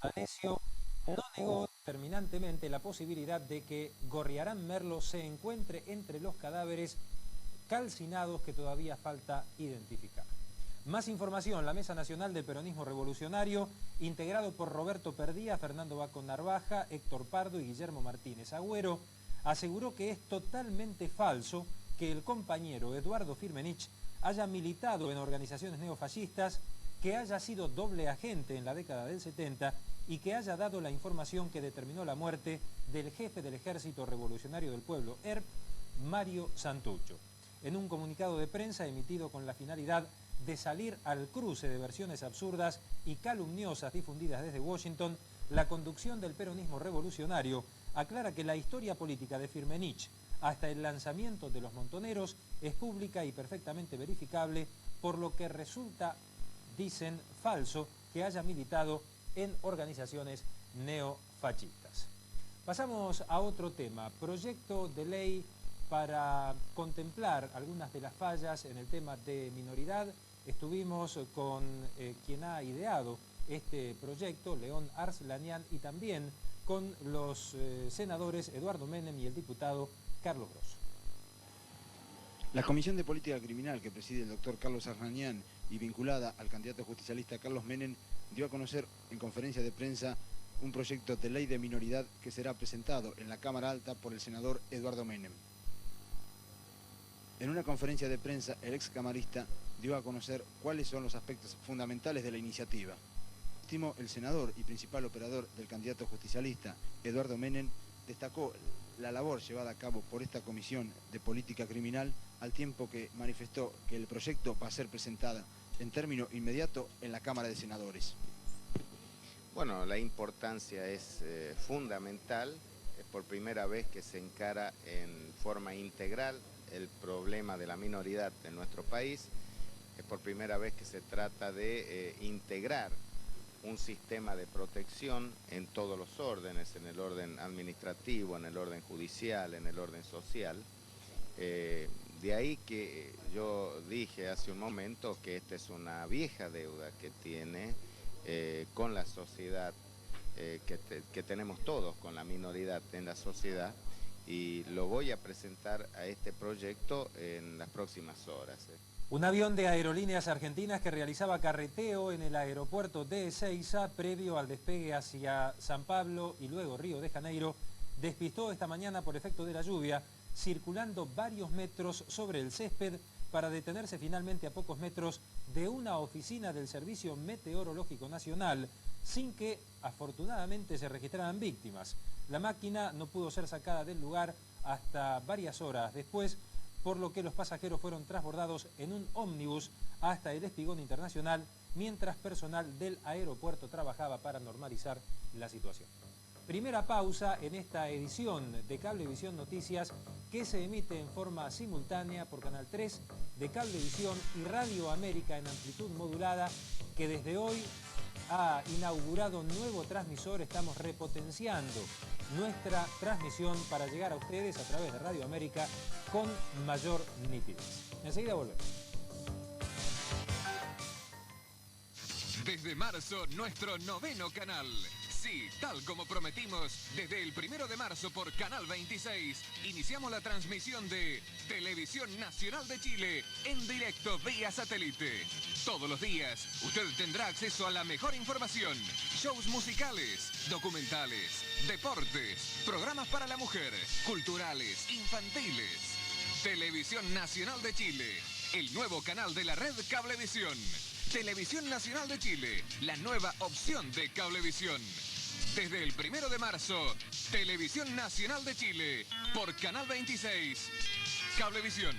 D'Alessio no negó terminantemente la posibilidad de que Gorriarán Merlo se encuentre entre los cadáveres calcinados que todavía falta identificar. Más información, la Mesa Nacional del Peronismo Revolucionario, integrado por Roberto Perdía, Fernando Baco Narvaja, Héctor Pardo y Guillermo Martínez Agüero, aseguró que es totalmente falso que el compañero Eduardo Firmenich haya militado en organizaciones neofascistas, que haya sido doble agente en la década del 70 y que haya dado la información que determinó la muerte del jefe del Ejército Revolucionario del Pueblo, ERP, Mario Santucho. En un comunicado de prensa emitido con la finalidad de salir al cruce de versiones absurdas y calumniosas difundidas desde Washington, la conducción del peronismo revolucionario aclara que la historia política de Firmenich hasta el lanzamiento de los Montoneros es pública y perfectamente verificable, por lo que resulta, dicen, falso que haya militado en organizaciones neofascistas. Pasamos a otro tema, proyecto de ley para contemplar algunas de las fallas en el tema de minoridad. Estuvimos con quien ha ideado este proyecto, León Arslanian, y también con los senadores Eduardo Menem y el diputado Carlos Grosso. La Comisión de Política Criminal que preside el doctor Carlos Arslanian y vinculada al candidato justicialista Carlos Menem dio a conocer en conferencia de prensa un proyecto de ley de minoridad que será presentado en la Cámara Alta por el senador Eduardo Menem. En una conferencia de prensa, el ex camarista dio a conocer cuáles son los aspectos fundamentales de la iniciativa. Último, el senador y principal operador del candidato justicialista, Eduardo Menem, destacó la labor llevada a cabo por esta Comisión de Política Criminal, al tiempo que manifestó que el proyecto va a ser presentado en término inmediato en la Cámara de Senadores. Bueno, la importancia es fundamental. Es por primera vez que se encara en forma integral el problema de la minoridad en nuestro país. Es por primera vez que se trata de integrar un sistema de protección en todos los órdenes, en el orden administrativo, en el orden judicial, en el orden social. De ahí que yo dije hace un momento que esta es una vieja deuda que tiene con la sociedad, que tenemos todos con la minoridad en la sociedad, y lo voy a presentar a este proyecto en las próximas horas. Un avión de Aerolíneas Argentinas que realizaba carreteo en el aeropuerto de Ezeiza previo al despegue hacia San Pablo y luego Río de Janeiro despistó esta mañana por efecto de la lluvia, circulando varios metros sobre el césped para detenerse finalmente a pocos metros de una oficina del Servicio Meteorológico Nacional, sin que afortunadamente se registraran víctimas. La máquina no pudo ser sacada del lugar hasta varias horas después, por lo que los pasajeros fueron transbordados en un ómnibus hasta el Espigón Internacional, mientras personal del aeropuerto trabajaba para normalizar la situación. Primera pausa en esta edición de Cablevisión Noticias, que se emite en forma simultánea por Canal 3 de Cablevisión y Radio América en amplitud modulada, que desde hoy ha inaugurado un nuevo transmisor. Estamos repotenciando nuestra transmisión para llegar a ustedes a través de Radio América con mayor nitidez. Enseguida volvemos. Desde marzo, nuestro noveno canal. Sí, tal como prometimos, desde el 1 de marzo por Canal 26, iniciamos la transmisión de Televisión Nacional de Chile en directo vía satélite. Todos los días, usted tendrá acceso a la mejor información, shows musicales, documentales, deportes, programas para la mujer, culturales, infantiles. Televisión Nacional de Chile, el nuevo canal de la red Cablevisión. Televisión Nacional de Chile, la nueva opción de Cablevisión. Desde el 1 de marzo, Televisión Nacional de Chile, por Canal 26, Cablevisión.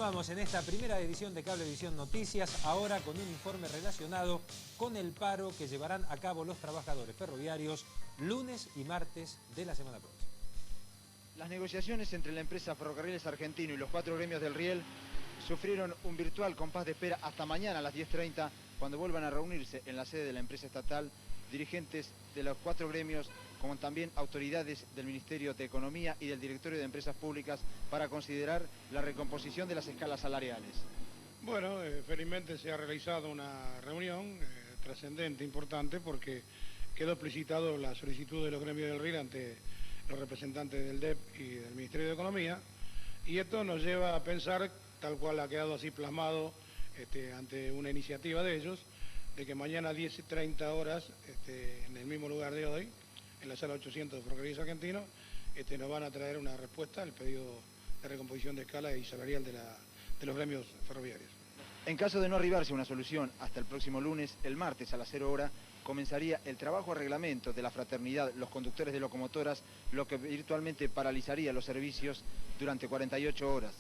Continuamos en esta primera edición de Cablevisión Noticias, ahora con un informe relacionado con el paro que llevarán a cabo los trabajadores ferroviarios lunes y martes de la semana próxima. Las negociaciones entre la empresa Ferrocarriles Argentino y los 4 gremios del riel sufrieron un virtual compás de espera hasta mañana a las 10:30, cuando vuelvan a reunirse en la sede de la empresa estatal dirigentes de los 4 gremios, como también autoridades del Ministerio de Economía y del Directorio de Empresas Públicas, para considerar la recomposición de las escalas salariales. Bueno, felizmente se ha realizado una reunión trascendente, importante, porque quedó explicitado la solicitud de los gremios del RIL ante los representantes del DEP y del Ministerio de Economía, y esto nos lleva a pensar, tal cual ha quedado así plasmado ante una iniciativa de ellos, de que mañana a 10:30 horas, en el mismo lugar de hoy, en la sala 800 de Ferrocarriles Argentinos, nos van a traer una respuesta al pedido de recomposición de escala y salarial de los gremios ferroviarios. En caso de no arribarse a una solución hasta el próximo lunes, el martes a las 0 horas, comenzaría el trabajo a reglamento de la fraternidad Los Conductores de Locomotoras, lo que virtualmente paralizaría los servicios durante 48 horas.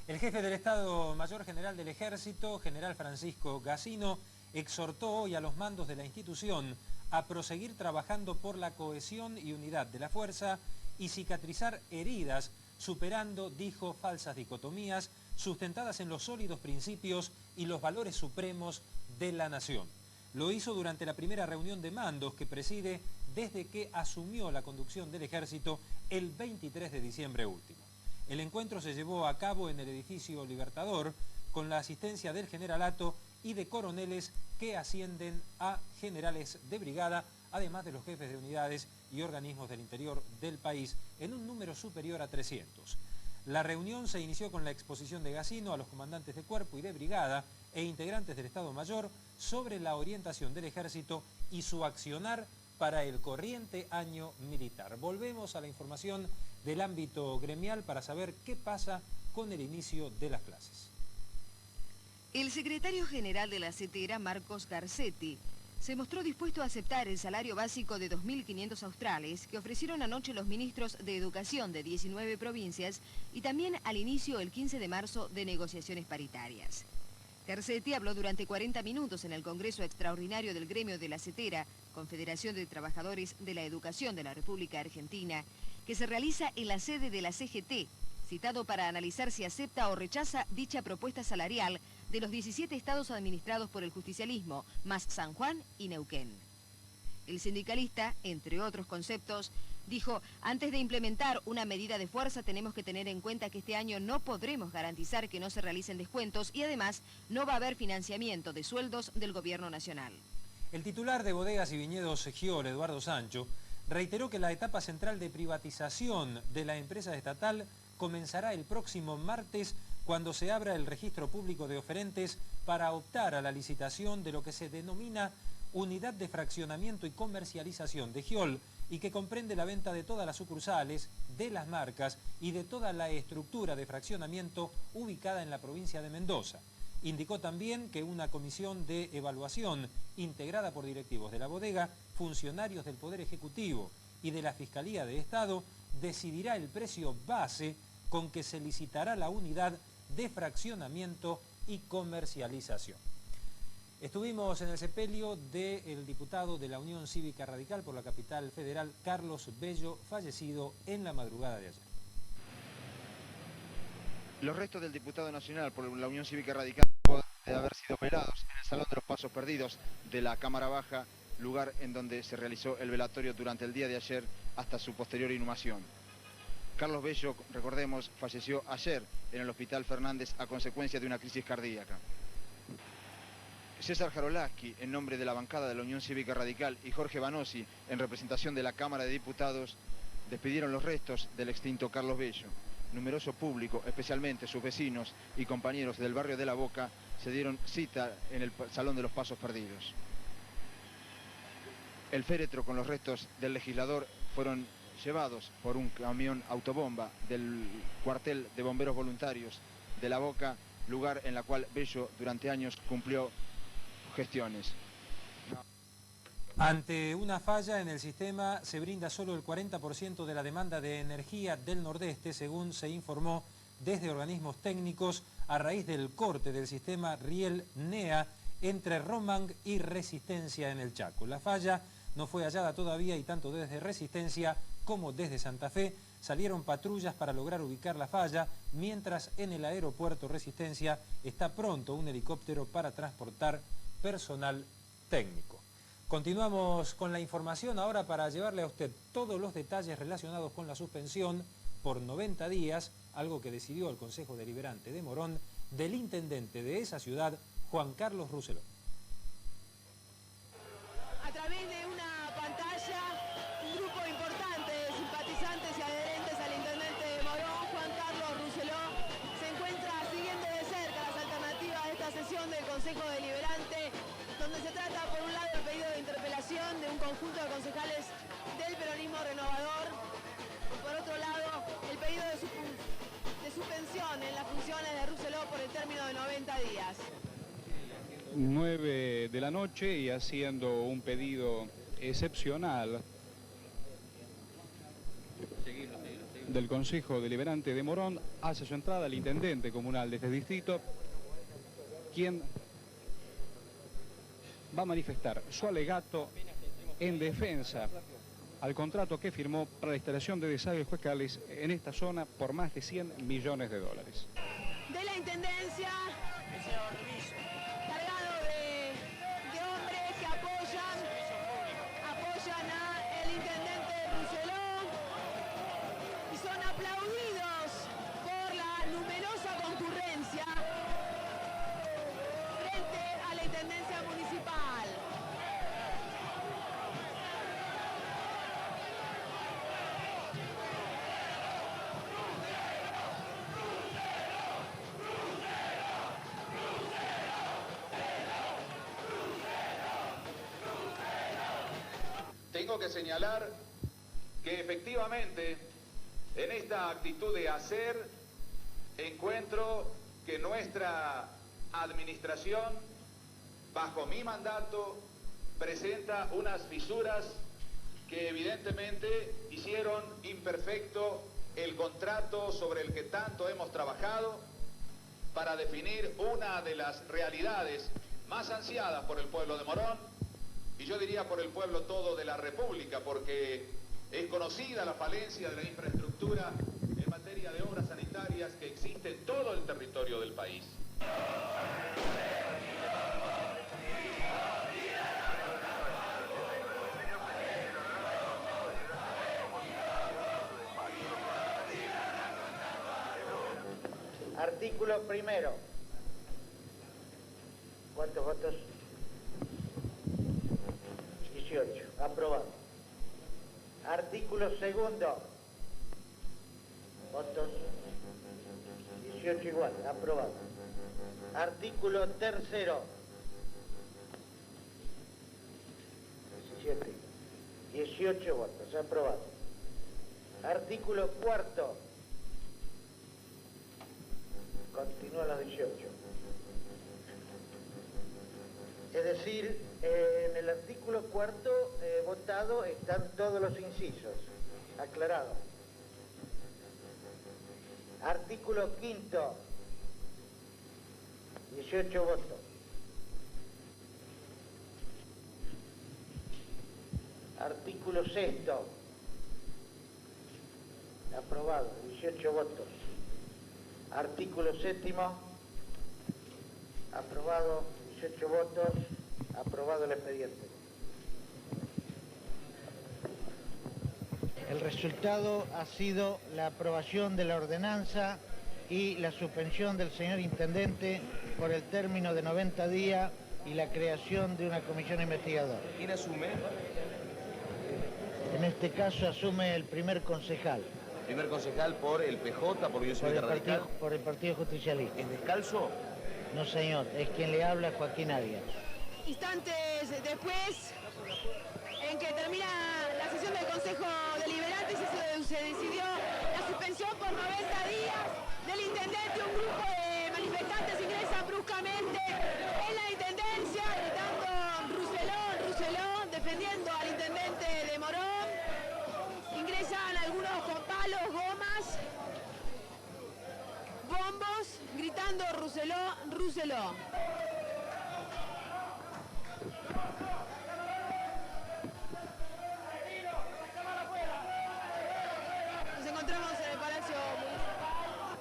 El jefe del Estado Mayor General del Ejército, general Francisco Gacino, exhortó hoy a los mandos de la institución a proseguir trabajando por la cohesión y unidad de la fuerza y cicatrizar heridas, superando, dijo, falsas dicotomías sustentadas en los sólidos principios y los valores supremos de la nación. Lo hizo durante la primera reunión de mandos que preside desde que asumió la conducción del Ejército el 23 de diciembre último. El encuentro se llevó a cabo en el edificio Libertador con la asistencia del generalato y de coroneles que ascienden a generales de brigada, además de los jefes de unidades y organismos del interior del país, en un número superior a 300. La reunión se inició con la exposición de Gacino a los comandantes de cuerpo y de brigada e integrantes del Estado Mayor sobre la orientación del Ejército y su accionar para el corriente año militar. Volvemos a la información del ámbito gremial para saber qué pasa con el inicio de las clases. El secretario general de la CETERA, Marcos Garcetti, se mostró dispuesto a aceptar el salario básico de 2.500 australes que ofrecieron anoche los ministros de Educación de 19 provincias y también al inicio el 15 de marzo de negociaciones paritarias. Garcetti habló durante 40 minutos en el Congreso Extraordinario del Gremio de la CETERA, Confederación de Trabajadores de la Educación de la República Argentina, que se realiza en la sede de la CGT, citado para analizar si acepta o rechaza dicha propuesta salarial de los 17 estados administrados por el justicialismo, más San Juan y Neuquén. El sindicalista, entre otros conceptos, dijo, antes de implementar una medida de fuerza tenemos que tener en cuenta que este año no podremos garantizar que no se realicen descuentos y además no va a haber financiamiento de sueldos del gobierno nacional. El titular de Bodegas y Viñedos Giol, Eduardo Sancho, reiteró que la etapa central de privatización de la empresa estatal comenzará el próximo martes cuando se abra el registro público de oferentes para optar a la licitación de lo que se denomina Unidad de Fraccionamiento y Comercialización de Giol y que comprende la venta de todas las sucursales, de las marcas y de toda la estructura de fraccionamiento ubicada en la provincia de Mendoza. Indicó también que una comisión de evaluación integrada por directivos de la bodega, funcionarios del Poder Ejecutivo y de la Fiscalía de Estado decidirá el precio base con que se licitará la unidad de fraccionamiento y comercialización. Estuvimos en el sepelio del diputado de la Unión Cívica Radical por la capital federal, Carlos Bello, fallecido en la madrugada de ayer. Los restos del diputado nacional por la Unión Cívica Radical de haber sido velados en el Salón de los Pasos Perdidos de la Cámara Baja, lugar en donde se realizó el velatorio durante el día de ayer hasta su posterior inhumación. Carlos Bello, recordemos, falleció ayer en el Hospital Fernández a consecuencia de una crisis cardíaca. César Jarolaski, en nombre de la bancada de la Unión Cívica Radical, y Jorge Banossi, en representación de la Cámara de Diputados, despidieron los restos del extinto Carlos Bello. Numeroso público, especialmente sus vecinos y compañeros del barrio de La Boca, se dieron cita en el Salón de los Pasos Perdidos. El féretro con los restos del legislador fueron llevados por un camión autobomba del cuartel de bomberos voluntarios de La Boca, lugar en la cual Bello durante años cumplió gestiones. Ante una falla en el sistema se brinda solo el 40% de la demanda de energía del Nordeste, según se informó desde organismos técnicos a raíz del corte del sistema Riel-NEA entre Romang y Resistencia en el Chaco. La falla no fue hallada todavía y tanto desde Resistencia como desde Santa Fe salieron patrullas para lograr ubicar la falla, mientras en el aeropuerto Resistencia está pronto un helicóptero para transportar personal técnico. Continuamos con la información ahora para llevarle a usted todos los detalles relacionados con la suspensión por 90 días, algo que decidió el Consejo Deliberante de Morón, del intendente de esa ciudad, Juan Carlos Rousselot. A través de una pantalla, un grupo importante de simpatizantes y adherentes al intendente de Morón, Juan Carlos Rousselot, se encuentra siguiendo de cerca las alternativas de esta sesión del Consejo Deliberante, donde se trata, por un lado, el pedido de interpelación de un conjunto de concejales del peronismo renovador, y por otro lado, el pedido de suspensión en las funciones de Rousselot por el término de 90 días. 9 de la noche y haciendo un pedido excepcional del Consejo Deliberante de Morón, hace su entrada el intendente comunal de este distrito, quien va a manifestar su alegato en defensa al contrato que firmó para la instalación de desagües fecales en esta zona por más de 100 millones de dólares. De la intendencia, cargado de hombres que apoyan al intendente Rousselot y son aplaudidos por la numerosa concurrencia frente a la intendencia municipal. Tengo que señalar que efectivamente en esta actitud de hacer encuentro que nuestra administración, bajo mi mandato, presenta unas fisuras que evidentemente hicieron imperfecto el contrato sobre el que tanto hemos trabajado para definir una de las realidades más ansiadas por el pueblo de Morón, y yo diría por el pueblo todo de la República, porque es conocida la falencia de la infraestructura en materia de obras sanitarias que existe en todo el territorio del país. Artículo primero. ¿Cuántos votos? 18. Aprobado. Artículo segundo. Votos. 18 igual. Aprobado. Artículo tercero. 17. 18 votos. Aprobado. Artículo cuarto. Continúa los 18. Es decir, en el artículo cuarto votado están todos los incisos. Aclarado. Artículo quinto. 18 votos. Artículo sexto. Aprobado. 18 votos. Artículo séptimo. Aprobado. 18 votos. Aprobado el expediente. El resultado ha sido la aprobación de la ordenanza y la suspensión del señor intendente por el término de 90 días y la creación de una comisión investigadora. ¿Quién asume? En este caso asume el primer concejal. Primer concejal por el PJ, por Unión Cívica Radical. Por el Partido Justicialista. ¿Es descalzo? No, señor, es quien le habla, Joaquín Arias. Instantes después, en que termina la sesión del Consejo Deliberante, se decidió la suspensión por 90 días del intendente. Un grupo de manifestantes ingresan bruscamente en la intendencia, gritando Rousselot, Rousselot, defendiendo al intendente de Morón. Ingresan algunos con palos, gomas, bombos gritando Rousselot, Rousselot. Nos encontramos en el Palacio Municipal.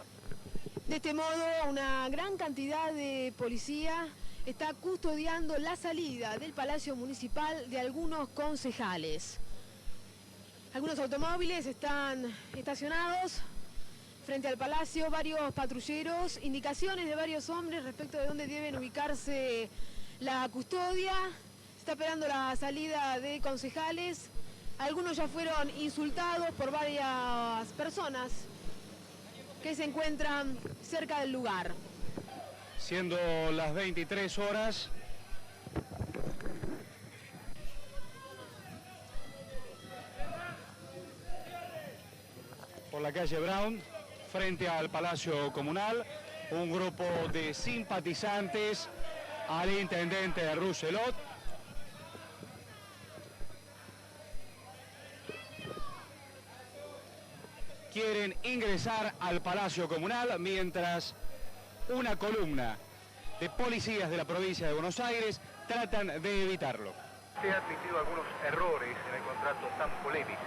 De este modo, una gran cantidad de policía está custodiando la salida del Palacio Municipal de algunos concejales. Algunos automóviles están estacionados frente al palacio, varios patrulleros, indicaciones de varios hombres respecto de dónde deben ubicarse la custodia. Se está esperando la salida de concejales. Algunos ya fueron insultados por varias personas que se encuentran cerca del lugar. Siendo las 23 horas, por la calle Brown, frente al Palacio Comunal, un grupo de simpatizantes al intendente Rousselot. Quieren ingresar al Palacio Comunal mientras una columna de policías de la provincia de Buenos Aires tratan de evitarlo. Se han admitido algunos errores en el contrato tan polémico.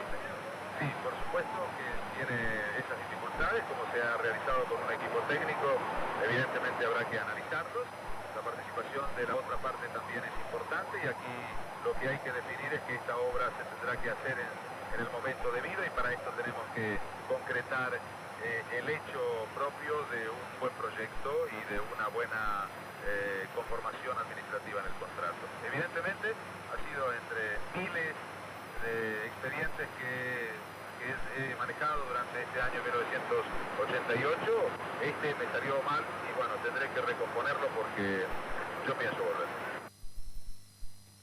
Sí, por supuesto que tiene esas dificultades, como se ha realizado con un equipo técnico, evidentemente habrá que analizarlos. La participación de la otra parte también es importante y aquí lo que hay que definir es que esta obra se tendrá que hacer en el momento debido y para esto tenemos que concretar el hecho propio de un buen proyecto y de una buena conformación administrativa en el contrato. Evidentemente ha sido entre miles de expedientes que he manejado durante este año 1988, este me salió mal y bueno, tendré que recomponerlo porque yo pienso volver.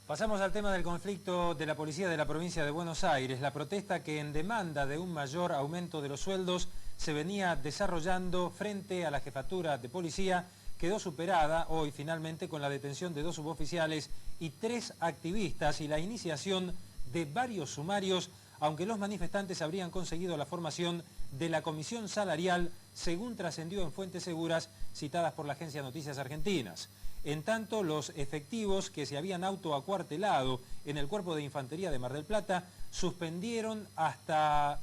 Pasamos al tema del conflicto de la policía de la provincia de Buenos Aires. La protesta que en demanda de un mayor aumento de los sueldos se venía desarrollando frente a la jefatura de policía quedó superada hoy finalmente con la detención de 2 suboficiales y 3 activistas y la iniciación de varios sumarios, aunque los manifestantes habrían conseguido la formación de la comisión salarial, según trascendió en fuentes seguras citadas por la agencia Noticias Argentinas. En tanto, los efectivos que se habían autoacuartelado en el Cuerpo de Infantería de Mar del Plata suspendieron hasta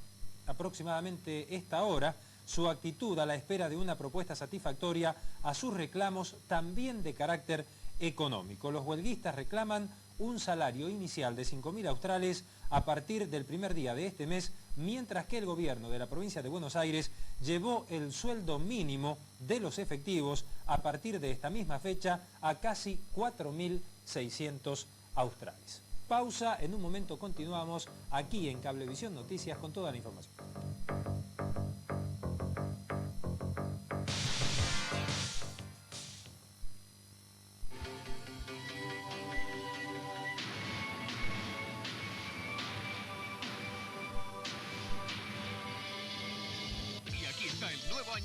aproximadamente esta hora su actitud a la espera de una propuesta satisfactoria a sus reclamos también de carácter económico. Los huelguistas reclaman un salario inicial de 5.000 australes a partir del primer día de este mes, mientras que el gobierno de la provincia de Buenos Aires llevó el sueldo mínimo de los efectivos a partir de esta misma fecha a casi 4.600 australes. Pausa, en un momento continuamos aquí en Cablevisión Noticias con toda la información.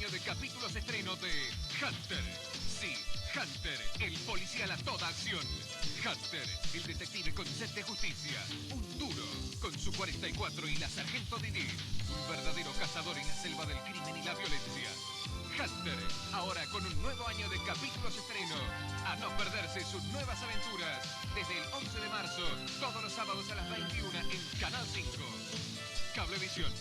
De capítulos estreno de Hunter. Sí, Hunter, el policial a toda acción. Hunter, el detective con sed de justicia. Un duro, con su 44 y la sargento Didi. Un verdadero cazador en la selva del crimen y la violencia. Hunter, ahora con un nuevo año de capítulos estreno. A no perderse sus nuevas aventuras. Desde el 11 de marzo, todos los sábados a las 21 en Canal 5. Cablevisión.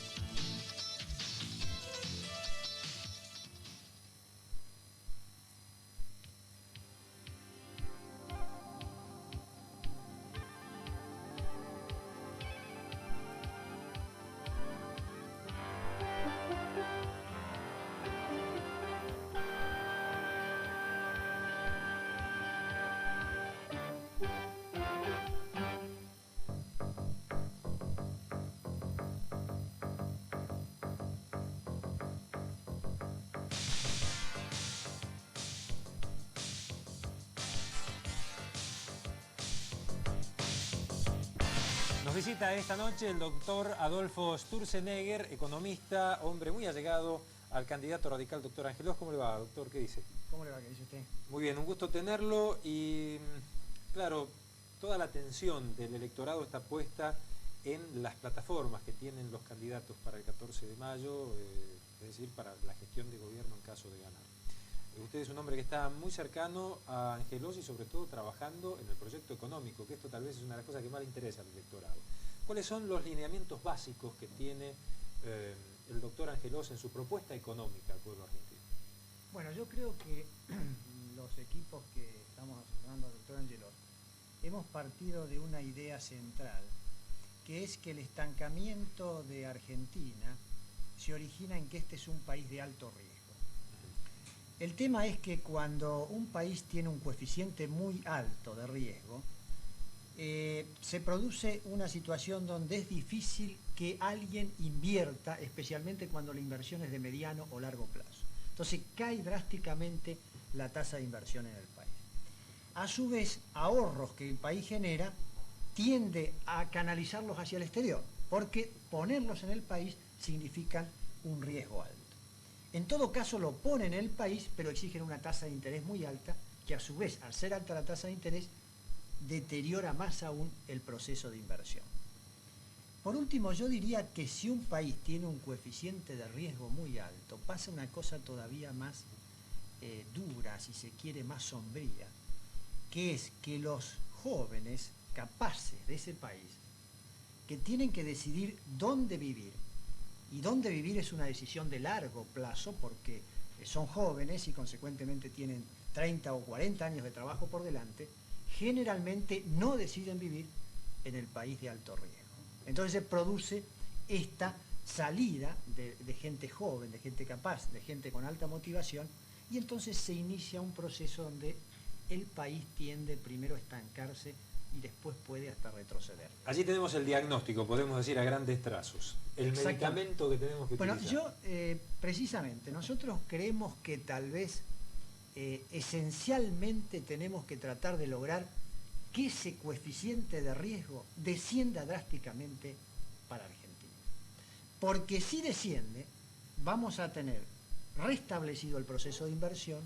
Nos visita esta noche el doctor Adolfo Sturzenegger, economista, hombre muy allegado al candidato radical doctor Angelos. ¿Cómo le va, doctor? ¿Qué dice? ¿Cómo le va? ¿Qué dice usted? Muy bien, un gusto tenerlo y, claro, toda la atención del electorado está puesta en las plataformas que tienen los candidatos para el 14 de mayo. es decir, para la gestión de gobierno en caso de ganar. Usted es un hombre que está muy cercano a Angelos y sobre todo trabajando en el proyecto económico, que esto tal vez es una de las cosas que más le interesa al electorado. ¿Cuáles son los lineamientos básicos que tiene el doctor Angelos en su propuesta económica al pueblo argentino? Bueno, yo creo que los equipos que estamos asesorando al doctor Angelos hemos partido de una idea central, que es que el estancamiento de Argentina se origina en que este es un país de alto riesgo. El tema es que cuando un país tiene un coeficiente muy alto de riesgo, se produce una situación donde es difícil que alguien invierta, especialmente cuando la inversión es de mediano o largo plazo. Entonces cae drásticamente la tasa de inversión en el país. A su vez, ahorros que el país genera tiende a canalizarlos hacia el exterior, porque ponerlos en el país significan un riesgo alto. En todo caso lo ponen en el país, pero exigen una tasa de interés muy alta, que a su vez, al ser alta la tasa de interés, deteriora más aún el proceso de inversión. Por último, yo diría que si un país tiene un coeficiente de riesgo muy alto, pasa una cosa todavía más dura, si se quiere, más sombría, que es que los jóvenes capaces de ese país, que tienen que decidir dónde vivir, y dónde vivir es una decisión de largo plazo porque son jóvenes y consecuentemente tienen 30 o 40 años de trabajo por delante, generalmente no deciden vivir en el país de alto riesgo. Entonces se produce esta salida de gente joven, de gente capaz, de gente con alta motivación, y entonces se inicia un proceso donde el país tiende primero a estancarse y después puede hasta retroceder. Allí tenemos el diagnóstico, podemos decir a grandes trazos, el medicamento que tenemos que utilizar. Bueno, precisamente, nosotros creemos que tal vez esencialmente tenemos que tratar de lograr que ese coeficiente de riesgo descienda drásticamente para Argentina. Porque si desciende, vamos a tener restablecido el proceso de inversión,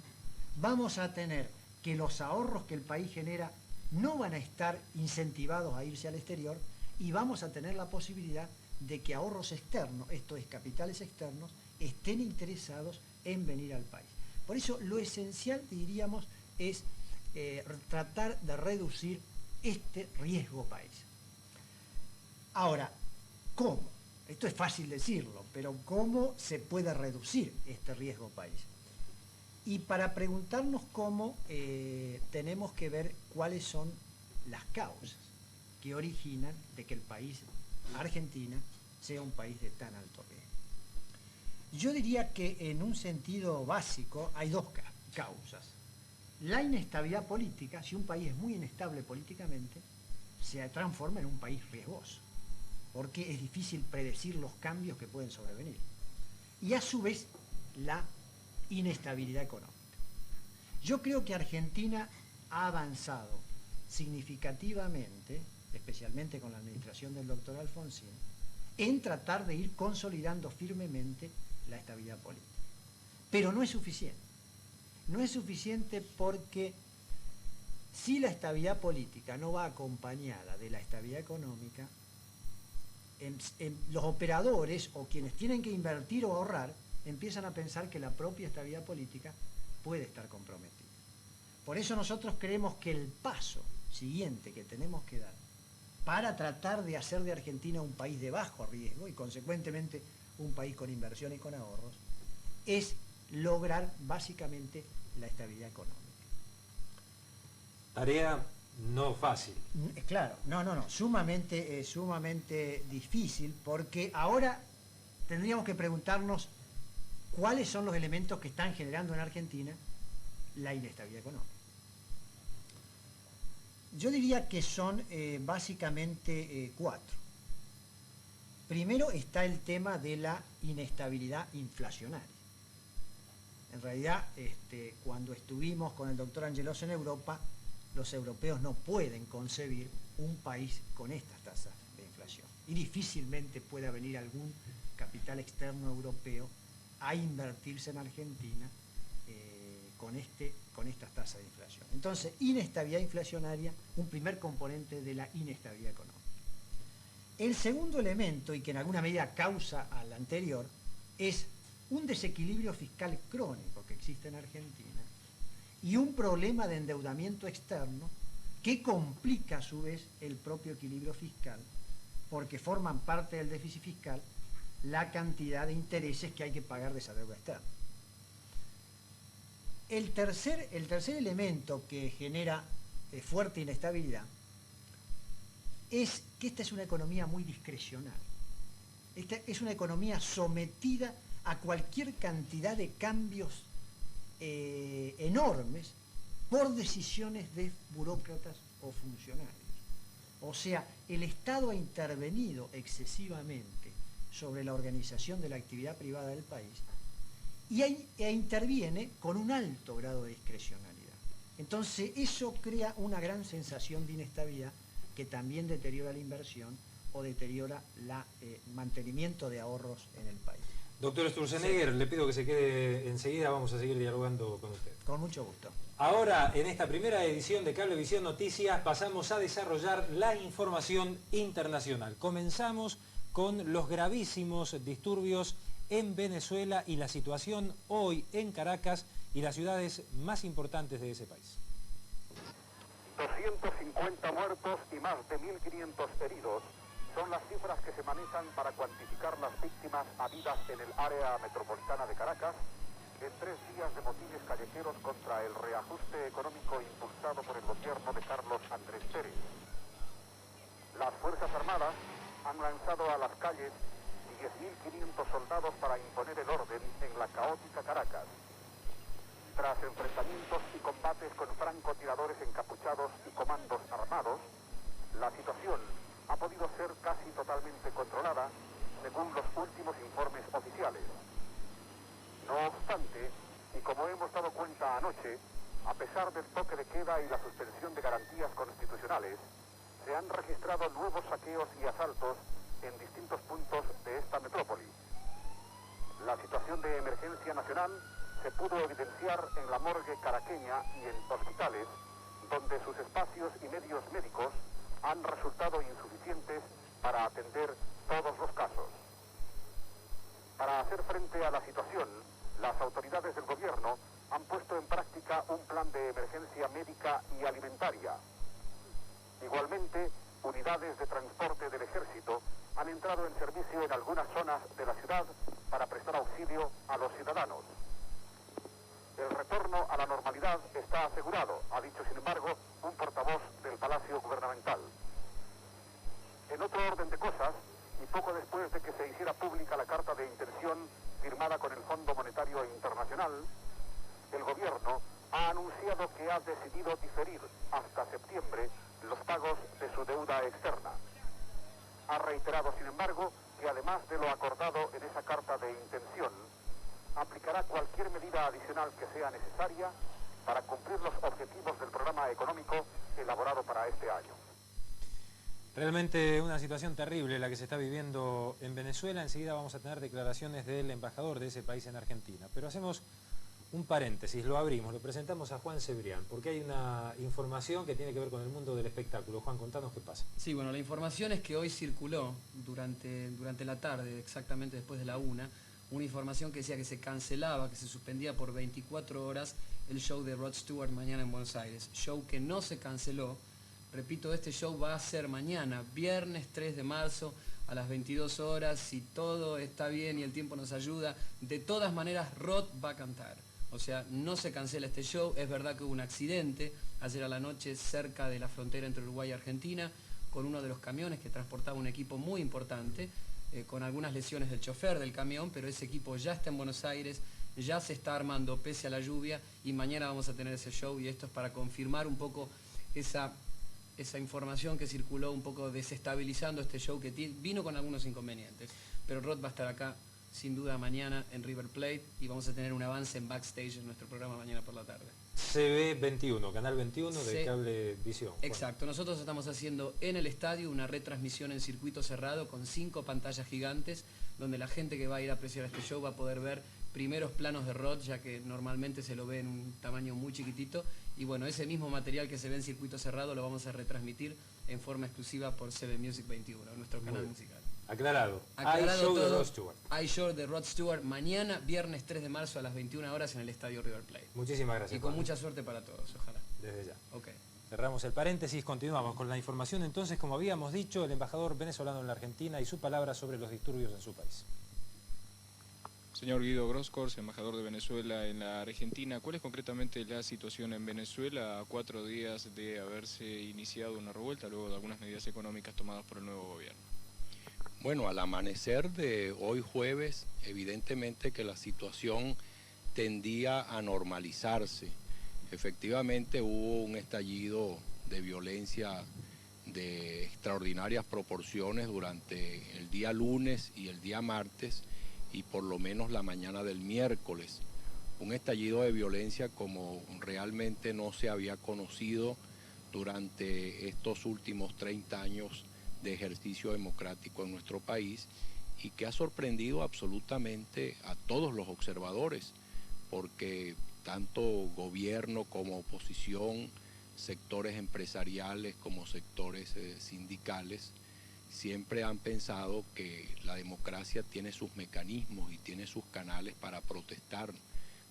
vamos a tener que los ahorros que el país genera no van a estar incentivados a irse al exterior y vamos a tener la posibilidad de que ahorros externos, esto es capitales externos, estén interesados en venir al país. Por eso lo esencial, diríamos, es tratar de reducir este riesgo país. Ahora, ¿cómo? Esto es fácil decirlo, pero ¿cómo se puede reducir este riesgo país? Y para preguntarnos cómo, tenemos que ver cuáles son las causas que originan de que el país, Argentina, sea un país de tan alto riesgo. Yo diría que en un sentido básico hay dos causas. La inestabilidad política, si un país es muy inestable políticamente, se transforma en un país riesgoso, porque es difícil predecir los cambios que pueden sobrevenir. Y a su vez, la inestabilidad económica. Yo creo que Argentina ha avanzado significativamente, especialmente con la administración del doctor Alfonsín, en tratar de ir consolidando firmemente la estabilidad política. Pero no es suficiente. No es suficiente porque si la estabilidad política no va acompañada de la estabilidad económica, los operadores o quienes tienen que invertir o ahorrar empiezan a pensar que la propia estabilidad política puede estar comprometida. Por eso nosotros creemos que el paso siguiente que tenemos que dar para tratar de hacer de Argentina un país de bajo riesgo y consecuentemente un país con inversión y con ahorros es lograr básicamente la estabilidad económica. Tarea no fácil. Claro, no, sumamente difícil porque ahora tendríamos que preguntarnos ¿cuáles son los elementos que están generando en Argentina la inestabilidad económica? Yo diría que son básicamente cuatro. Primero está el tema de la inestabilidad inflacionaria. En realidad, cuando estuvimos con el doctor Angelos en Europa, los europeos no pueden concebir un país con estas tasas de inflación. Y difícilmente pueda venir algún capital externo europeo a invertirse en Argentina con estas tasas de inflación. Entonces, inestabilidad inflacionaria, un primer componente de la inestabilidad económica. El segundo elemento, y que en alguna medida causa al anterior, es un desequilibrio fiscal crónico que existe en Argentina y un problema de endeudamiento externo que complica a su vez el propio equilibrio fiscal, porque forman parte del déficit fiscal la cantidad de intereses que hay que pagar de esa deuda externa. El tercer elemento que genera fuerte inestabilidad es que esta es una economía muy discrecional. Esta es una economía sometida a cualquier cantidad de cambios enormes por decisiones de burócratas o funcionarios. O sea, el Estado ha intervenido excesivamente sobre la organización de la actividad privada del país e interviene con un alto grado de discrecionalidad. Entonces, eso crea una gran sensación de inestabilidad que también deteriora la inversión o deteriora el mantenimiento de ahorros en el país. Doctor Sturzenegger, sí, le pido que se quede enseguida, vamos a seguir dialogando con usted. Con mucho gusto. Ahora, en esta primera edición de Cablevisión Noticias, pasamos a desarrollar la información internacional. Comenzamos con los gravísimos disturbios en Venezuela y la situación hoy en Caracas y las ciudades más importantes de ese país. 250 muertos y más de 1.500 heridos son las cifras que se manejan para cuantificar las víctimas habidas en el área metropolitana de Caracas en 3 días de motines callejeros contra el reajuste económico impulsado por el gobierno de Carlos Andrés Pérez. Las Fuerzas Armadas han lanzado a las calles 10.500 soldados para imponer el orden en la caótica Caracas. Tras enfrentamientos y combates con francotiradores encapuchados y comandos armados, la situación ha podido ser casi totalmente controlada, según los últimos informes oficiales. No obstante, y como hemos dado cuenta anoche, a pesar del toque de queda y la suspensión de garantías constitucionales, se han registrado nuevos saqueos y asaltos en distintos puntos de esta metrópoli. La situación de emergencia nacional se pudo evidenciar en la morgue caraqueña y en hospitales, donde sus espacios y medios médicos han resultado insuficientes para atender todos los casos. Para hacer frente a la situación, las autoridades del gobierno han puesto en práctica un plan de emergencia médica y alimentaria. Igualmente, unidades de transporte del ejército han entrado en servicio en algunas zonas de la ciudad para prestar auxilio a los ciudadanos. El retorno a la normalidad está asegurado, ha dicho sin embargo un portavoz del Palacio Gubernamental. En otro orden de cosas, y poco después de que se hiciera pública la carta de intención firmada con el Fondo Monetario Internacional, el gobierno ha anunciado que ha decidido diferir hasta septiembre los pagos de su deuda externa. Ha reiterado, sin embargo, que además de lo acordado en esa carta de intención, aplicará cualquier medida adicional que sea necesaria para cumplir los objetivos del programa económico elaborado para este año. Realmente una situación terrible la que se está viviendo en Venezuela. Enseguida vamos a tener declaraciones del embajador de ese país en Argentina. Pero hacemos un paréntesis, lo abrimos, lo presentamos a Juan Cebrián, porque hay una información que tiene que ver con el mundo del espectáculo. Juan, contanos qué pasa. Sí, bueno, la información es que hoy circuló durante la tarde, exactamente después de la 1, una información que decía que se cancelaba, que se suspendía por 24 horas el show de Rod Stewart mañana en Buenos Aires. Show que no se canceló. Repito, este show va a ser mañana, viernes 3 de marzo a las 22 horas. Si todo está bien y el tiempo nos ayuda, de todas maneras Rod va a cantar. O sea, no se cancela este show. Es verdad que hubo un accidente ayer a la noche cerca de la frontera entre Uruguay y Argentina con uno de los camiones que transportaba un equipo muy importante, con algunas lesiones del chofer del camión, pero ese equipo ya está en Buenos Aires, ya se está armando pese a la lluvia y mañana vamos a tener ese show, y esto es para confirmar un poco esa información que circuló un poco desestabilizando este show que vino con algunos inconvenientes. Pero Rod va a estar acá sin duda mañana en River Plate y vamos a tener un avance en backstage en nuestro programa mañana por la tarde. CB21, Canal 21 de Cablevisión. Exacto, nosotros estamos haciendo en el estadio una retransmisión en circuito cerrado con 5 pantallas gigantes donde la gente que va a ir a apreciar este show va a poder ver primeros planos de Rod, ya que normalmente se lo ve en un tamaño muy chiquitito, y bueno, ese mismo material que se ve en circuito cerrado lo vamos a retransmitir en forma exclusiva por CB Music 21, nuestro canal musical. Aclarado. Aclarado Hay show todo. de Rod Stewart. Hay show de Rod Stewart mañana, viernes 3 de marzo a las 21 horas en el Estadio River Plate. Muchísimas gracias. Y con Juan. mucha suerte para todos, ojalá. Desde ya. Ok. Cerramos el paréntesis, continuamos con la información. Entonces, como habíamos dicho, el embajador venezolano en la Argentina y su palabra sobre los disturbios en su país. Señor Guido Groscors, embajador de Venezuela en la Argentina, ¿cuál es concretamente la situación en Venezuela a 4 días de haberse iniciado una revuelta luego de algunas medidas económicas tomadas por el nuevo gobierno? Bueno, al amanecer de hoy jueves, evidentemente que la situación tendía a normalizarse. Efectivamente hubo un estallido de violencia de extraordinarias proporciones durante el día lunes y el día martes, y por lo menos la mañana del miércoles. Un estallido de violencia como realmente no se había conocido durante estos últimos 30 años de ejercicio democrático en nuestro país, y que ha sorprendido absolutamente a todos los observadores, porque tanto gobierno como oposición, sectores empresariales como sectores sindicales, siempre han pensado que la democracia tiene sus mecanismos y tiene sus canales para protestar,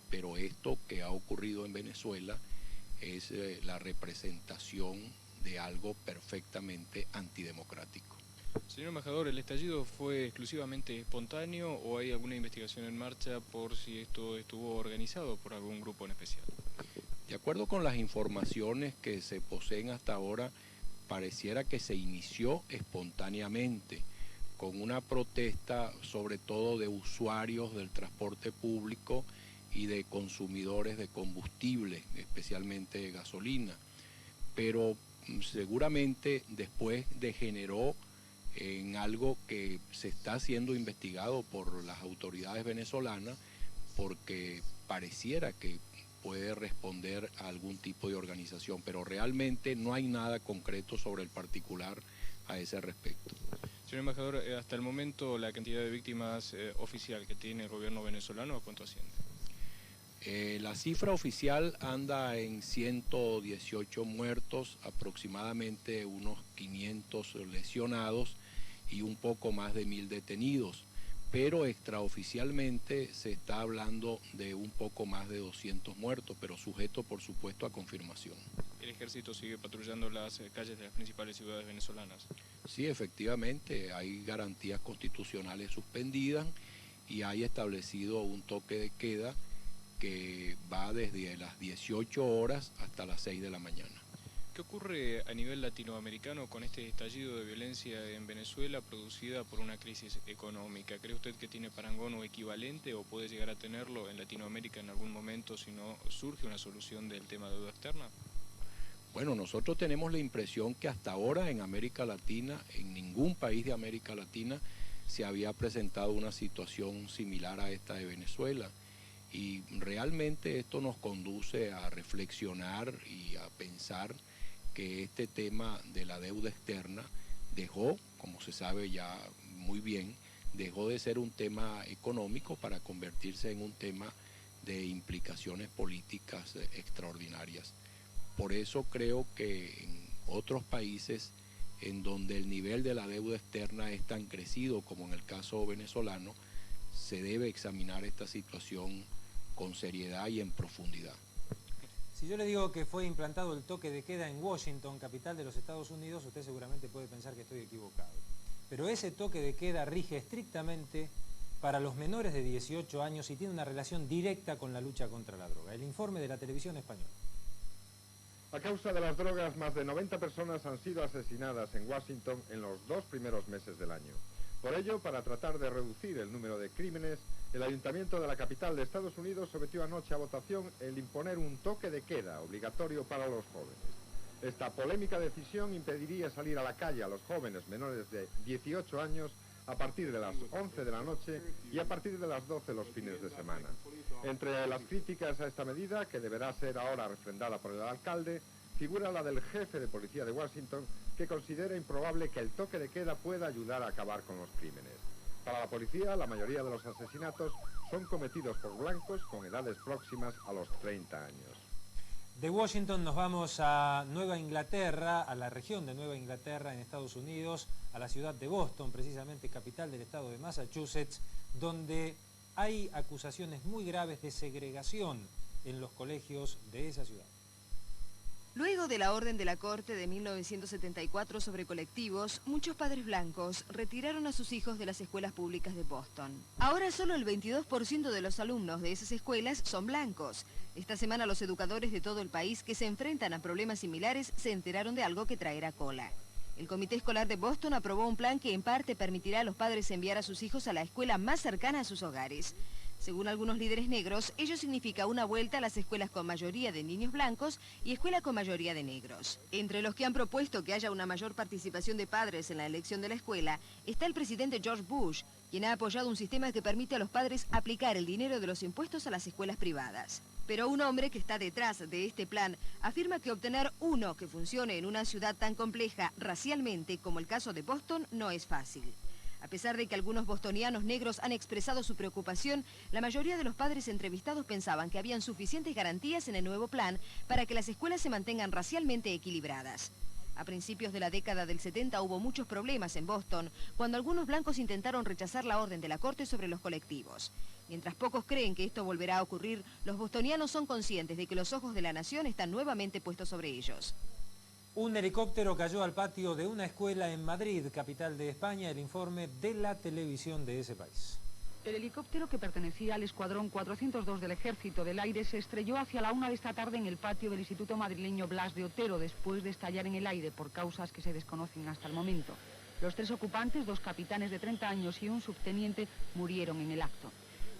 pero esto que ha ocurrido en Venezuela es la representación de algo perfectamente antidemocrático. Señor embajador, ¿el estallido fue exclusivamente espontáneo o hay alguna investigación en marcha por si esto estuvo organizado por algún grupo en especial? De acuerdo con las informaciones que se poseen hasta ahora, pareciera que se inició espontáneamente con una protesta sobre todo de usuarios del transporte público y de consumidores de combustible, especialmente de gasolina, pero seguramente después degeneró en algo que se está siendo investigado por las autoridades venezolanas, porque pareciera que puede responder a algún tipo de organización, pero realmente no hay nada concreto sobre el particular a ese respecto. Señor embajador, hasta el momento la cantidad de víctimas oficial que tiene el gobierno venezolano, ¿a cuánto asciende? La cifra oficial anda en 118 muertos, aproximadamente unos 500 lesionados y un poco más de 1000 detenidos, pero extraoficialmente se está hablando de un poco más de 200 muertos, pero sujeto por supuesto a confirmación. ¿El ejército sigue patrullando las calles de las principales ciudades venezolanas? Sí, efectivamente, hay garantías constitucionales suspendidas y hay establecido un toque de queda que va desde las 18 horas hasta las 6 de la mañana. ¿Qué ocurre a nivel latinoamericano con este estallido de violencia en Venezuela producida por una crisis económica? ¿Cree usted que tiene parangón o equivalente o puede llegar a tenerlo en Latinoamérica en algún momento si no surge una solución del tema de deuda externa? Bueno, nosotros tenemos la impresión que hasta ahora en América Latina, en ningún país de América Latina, se había presentado una situación similar a esta de Venezuela. Y realmente esto nos conduce a reflexionar y a pensar que este tema de la deuda externa dejó, como se sabe ya muy bien, dejó de ser un tema económico para convertirse en un tema de implicaciones políticas extraordinarias. Por eso creo que en otros países en donde el nivel de la deuda externa es tan crecido como en el caso venezolano, se debe examinar esta situación con seriedad y en profundidad. Si yo le digo que fue implantado el toque de queda en Washington, capital de los Estados Unidos, usted seguramente puede pensar que estoy equivocado. Pero ese toque de queda rige estrictamente para los menores de 18 años y tiene una relación directa con la lucha contra la droga. El informe de la televisión española. A causa de las drogas, más de 90 personas han sido asesinadas en Washington en los 2 primeros meses del año. Por ello, para tratar de reducir el número de crímenes, el Ayuntamiento de la capital de Estados Unidos sometió anoche a votación el imponer un toque de queda obligatorio para los jóvenes. Esta polémica decisión impediría salir a la calle a los jóvenes menores de 18 años a partir de las 11 de la noche y a partir de las 12 los fines de semana. Entre las críticas a esta medida, que deberá ser ahora refrendada por el alcalde, figura la del jefe de policía de Washington, que considera improbable que el toque de queda pueda ayudar a acabar con los crímenes. Para la policía, la mayoría de los asesinatos son cometidos por blancos con edades próximas a los 30 años. De Washington nos vamos a Nueva Inglaterra, a la región de Nueva Inglaterra en Estados Unidos, a la ciudad de Boston, precisamente capital del estado de Massachusetts, donde hay acusaciones muy graves de segregación en los colegios de esa ciudad. Luego de la orden de la Corte de 1974 sobre colectivos, muchos padres blancos retiraron a sus hijos de las escuelas públicas de Boston. Ahora solo el 22% de los alumnos de esas escuelas son blancos. Esta semana los educadores de todo el país que se enfrentan a problemas similares se enteraron de algo que traerá cola. El Comité Escolar de Boston aprobó un plan que en parte permitirá a los padres enviar a sus hijos a la escuela más cercana a sus hogares. Según algunos líderes negros, ello significa una vuelta a las escuelas con mayoría de niños blancos y escuela con mayoría de negros. Entre los que han propuesto que haya una mayor participación de padres en la elección de la escuela, está el presidente George Bush, quien ha apoyado un sistema que permite a los padres aplicar el dinero de los impuestos a las escuelas privadas. Pero un hombre que está detrás de este plan afirma que obtener uno que funcione en una ciudad tan compleja racialmente como el caso de Boston no es fácil. A pesar de que algunos bostonianos negros han expresado su preocupación, la mayoría de los padres entrevistados pensaban que habían suficientes garantías en el nuevo plan para que las escuelas se mantengan racialmente equilibradas. A principios de la década del 70 hubo muchos problemas en Boston, cuando algunos blancos intentaron rechazar la orden de la Corte sobre los colectivos. Mientras pocos creen que esto volverá a ocurrir, los bostonianos son conscientes de que los ojos de la nación están nuevamente puestos sobre ellos. Un helicóptero cayó al patio de una escuela en Madrid, capital de España, el informe de la televisión de ese país. El helicóptero, que pertenecía al Escuadrón 402 del Ejército del Aire, se estrelló hacia la 1 de esta tarde en el patio del Instituto Madrileño Blas de Otero, después de estallar en el aire por causas que se desconocen hasta el momento. Los 3 ocupantes, 2 capitanes de 30 años y un subteniente, murieron en el acto.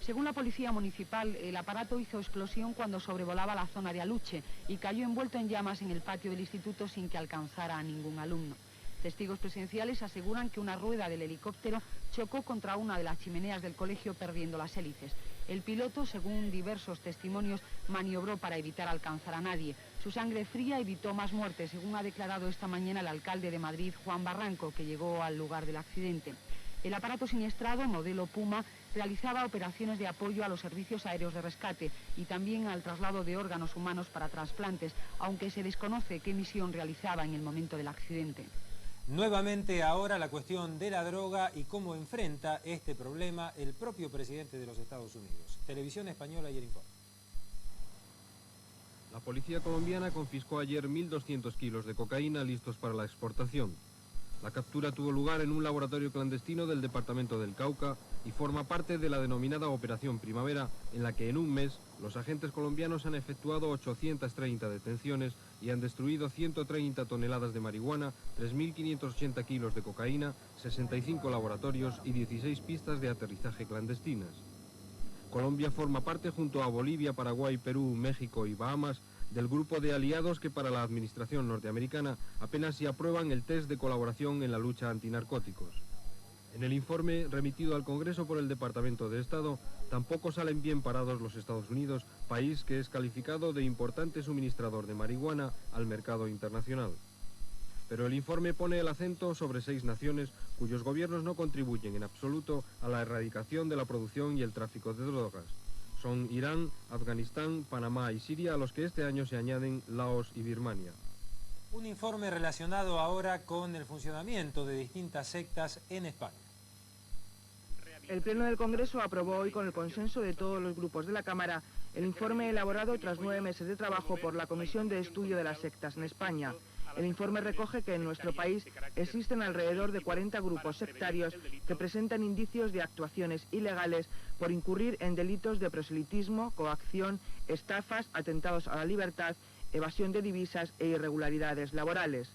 Según la policía municipal, el aparato hizo explosión cuando sobrevolaba la zona de Aluche y cayó envuelto en llamas en el patio del instituto sin que alcanzara a ningún alumno. Testigos presenciales aseguran que una rueda del helicóptero chocó contra una de las chimeneas del colegio perdiendo las hélices. El piloto, según diversos testimonios, maniobró para evitar alcanzar a nadie. Su sangre fría evitó más muertes, según ha declarado esta mañana el alcalde de Madrid, Juan Barranco, que llegó al lugar del accidente. El aparato siniestrado, modelo Puma, realizaba operaciones de apoyo a los servicios aéreos de rescate y también al traslado de órganos humanos para trasplantes, aunque se desconoce qué misión realizaba en el momento del accidente. Nuevamente ahora la cuestión de la droga y cómo enfrenta este problema el propio presidente de los Estados Unidos. Televisión Española y el informe. La policía colombiana confiscó ayer 1.200 kilos de cocaína listos para la exportación. La captura tuvo lugar en un laboratorio clandestino del departamento del Cauca y forma parte de la denominada Operación Primavera, en la que en un mes los agentes colombianos han efectuado 830 detenciones y han destruido 130 toneladas de marihuana, 3.580 kilos de cocaína, 65 laboratorios y 16 pistas de aterrizaje clandestinas. Colombia forma parte junto a Bolivia, Paraguay, Perú, México y Bahamas del grupo de aliados que para la administración norteamericana apenas si aprueban el test de colaboración en la lucha antinarcóticos. En el informe remitido al Congreso por el Departamento de Estado, tampoco salen bien parados los Estados Unidos, país que es calificado de importante suministrador de marihuana al mercado internacional. Pero el informe pone el acento sobre 6 naciones cuyos gobiernos no contribuyen en absoluto a la erradicación de la producción y el tráfico de drogas. Son Irán, Afganistán, Panamá y Siria, a los que este año se añaden Laos y Birmania. Un informe relacionado ahora con el funcionamiento de distintas sectas en España. El Pleno del Congreso aprobó hoy con el consenso de todos los grupos de la Cámara el informe elaborado tras 9 meses de trabajo por la Comisión de Estudio de las Sectas en España. El informe recoge que en nuestro país existen alrededor de 40 grupos sectarios que presentan indicios de actuaciones ilegales por incurrir en delitos de proselitismo, coacción, estafas, atentados a la libertad, evasión de divisas e irregularidades laborales.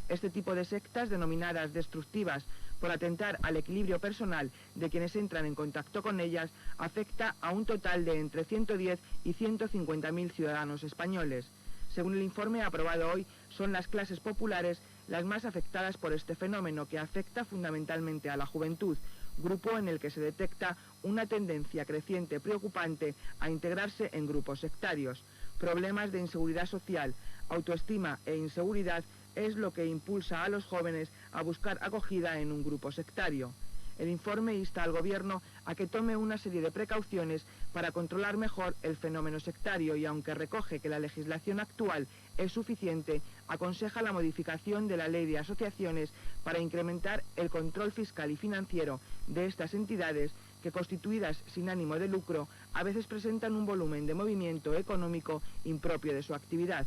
Este tipo de sectas, denominadas destructivas por atentar al equilibrio personal de quienes entran en contacto con ellas, afecta a un total de entre 110 y 150.000 ciudadanos españoles. Según el informe aprobado hoy, son las clases populares las más afectadas por este fenómeno, que afecta fundamentalmente a la juventud, grupo en el que se detecta una tendencia creciente preocupante a integrarse en grupos sectarios. Problemas de inseguridad social, autoestima e inseguridad es lo que impulsa a los jóvenes a buscar acogida en un grupo sectario. El informe insta al Gobierno a que tome una serie de precauciones para controlar mejor el fenómeno sectario y, aunque recoge que la legislación actual es suficiente, aconseja la modificación de la Ley de Asociaciones para incrementar el control fiscal y financiero de estas entidades que, constituidas sin ánimo de lucro, a veces presentan un volumen de movimiento económico impropio de su actividad.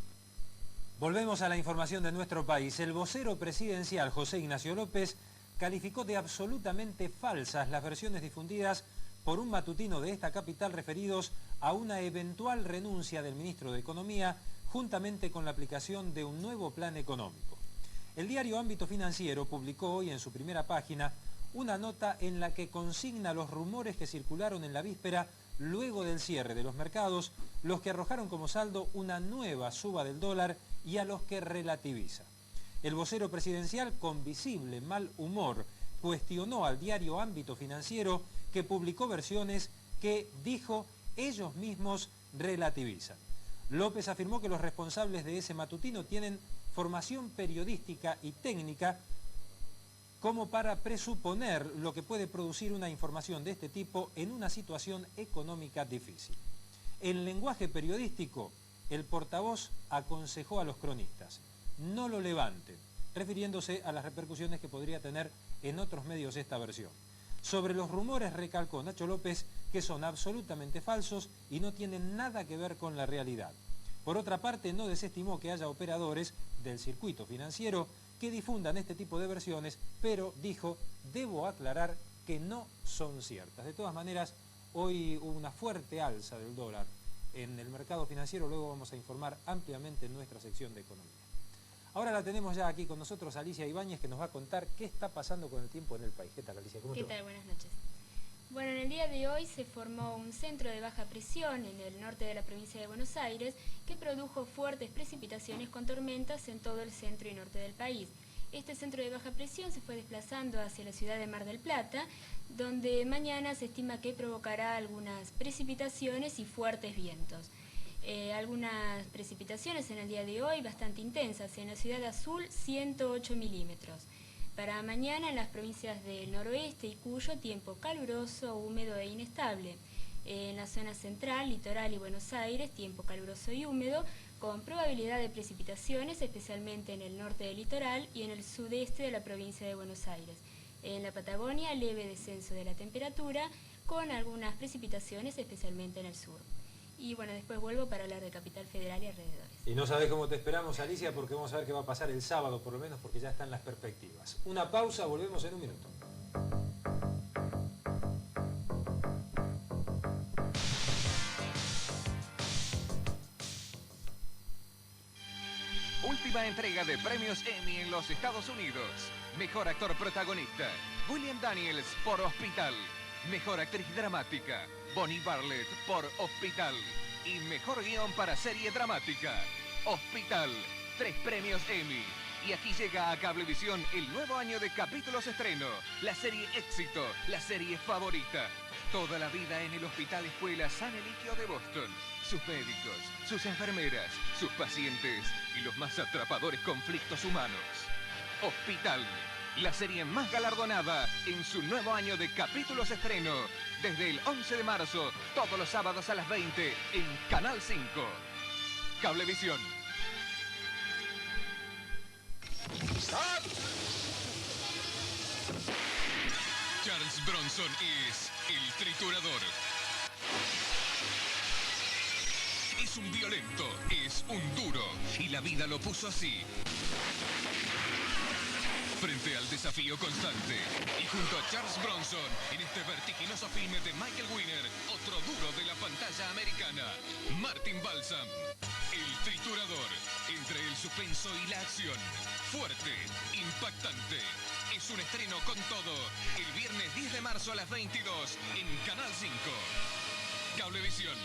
Volvemos a la información de nuestro país. El vocero presidencial, José Ignacio López, calificó de absolutamente falsas las versiones difundidas por un matutino de esta capital referidos a una eventual renuncia del ministro de Economía juntamente con la aplicación de un nuevo plan económico. El diario Ámbito Financiero publicó hoy en su primera página una nota en la que consigna los rumores que circularon en la víspera luego del cierre de los mercados, los que arrojaron como saldo una nueva suba del dólar y a los que relativiza. El vocero presidencial, con visible mal humor, cuestionó al diario Ámbito Financiero que publicó versiones que, dijo, ellos mismos relativizan. López afirmó que los responsables de ese matutino tienen formación periodística y técnica como para presuponer lo que puede producir una información de este tipo en una situación económica difícil. En lenguaje periodístico, el portavoz aconsejó a los cronistas: no lo levanten, refiriéndose a las repercusiones que podría tener en otros medios esta versión. Sobre los rumores recalcó Nacho López que son absolutamente falsos y no tienen nada que ver con la realidad. Por otra parte, no desestimó que haya operadores del circuito financiero que difundan este tipo de versiones, pero dijo, debo aclarar que no son ciertas. De todas maneras, hoy hubo una fuerte alza del dólar en el mercado financiero, luego vamos a informar ampliamente en nuestra sección de economía. Ahora la tenemos ya aquí con nosotros Alicia Ibáñez, que nos va a contar qué está pasando con el tiempo en el país. ¿Qué tal, Alicia? ¿Cómo te va? ¿Qué tal? Buenas noches. Bueno, en el día de hoy se formó un centro de baja presión en el norte de la provincia de Buenos Aires que produjo fuertes precipitaciones con tormentas en todo el centro y norte del país. Este centro de baja presión se fue desplazando hacia la ciudad de Mar del Plata, donde mañana se estima que provocará algunas precipitaciones y fuertes vientos. Algunas precipitaciones en el día de hoy bastante intensas. En la ciudad de Azul, 108 milímetros. Para mañana en las provincias del noroeste y Cuyo, tiempo caluroso, húmedo e inestable. En la zona central, litoral y Buenos Aires, tiempo caluroso y húmedo, con probabilidad de precipitaciones, especialmente en el norte del litoral y en el sudeste de la provincia de Buenos Aires. En la Patagonia, leve descenso de la temperatura, con algunas precipitaciones, especialmente en el sur. Y bueno, después vuelvo para hablar de Capital Federal y alrededores. Y no sabes cómo te esperamos, Alicia, porque vamos a ver qué va a pasar el sábado, por lo menos, porque ya están las perspectivas. Una pausa, volvemos en un minuto. Última entrega de premios Emmy en los Estados Unidos. Mejor actor protagonista, William Daniels por Hospital. Mejor actriz dramática, Bonnie Bartlett por Hospital. Y mejor guión para serie dramática, Hospital. 3 premios Emmy. Y aquí llega a Cablevisión el nuevo año de capítulos estreno. La serie éxito, la serie favorita. Toda la vida en el Hospital Escuela San Eligio de Boston. Sus médicos, sus enfermeras, sus pacientes y los más atrapadores conflictos humanos. Hospital, la serie más galardonada en su nuevo año de capítulos estreno. Desde el 11 de marzo, todos los sábados a las 20 en Canal 5. Cablevisión. Charles Bronson es el triturador. Es un violento, es un duro, y la vida lo puso así. Frente al desafío constante, y junto a Charles Bronson, en este vertiginoso filme de Michael Winner, otro duro de la pantalla americana, Martin Balsam, el triturador, entre el suspenso y la acción, fuerte, impactante. Es un estreno con todo, el viernes 10 de marzo a las 22, en Canal 5. Cablevisión.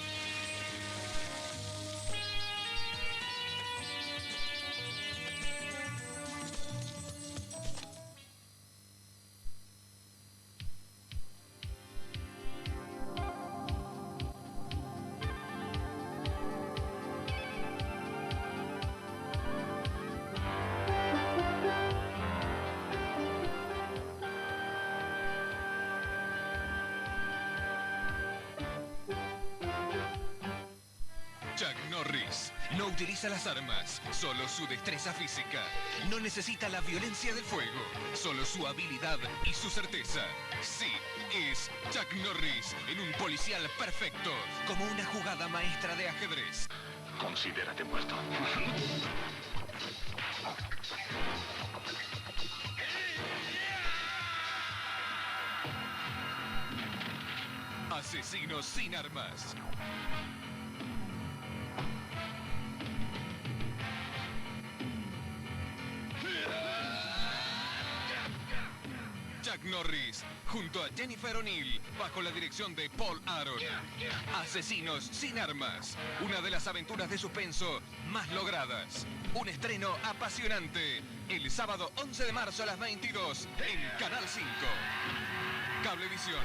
No utiliza las armas, solo su destreza física. No necesita la violencia del fuego, solo su habilidad y su certeza. Sí, es Chuck Norris en un policial perfecto, como una jugada maestra de ajedrez. Considérate muerto. Asesinos sin armas. Chuck Norris, junto a Jennifer O'Neill, bajo la dirección de Paul Aaron. Asesinos sin armas, una de las aventuras de suspenso más logradas. Un estreno apasionante, el sábado 11 de marzo a las 22 en Canal 5. Cablevisión.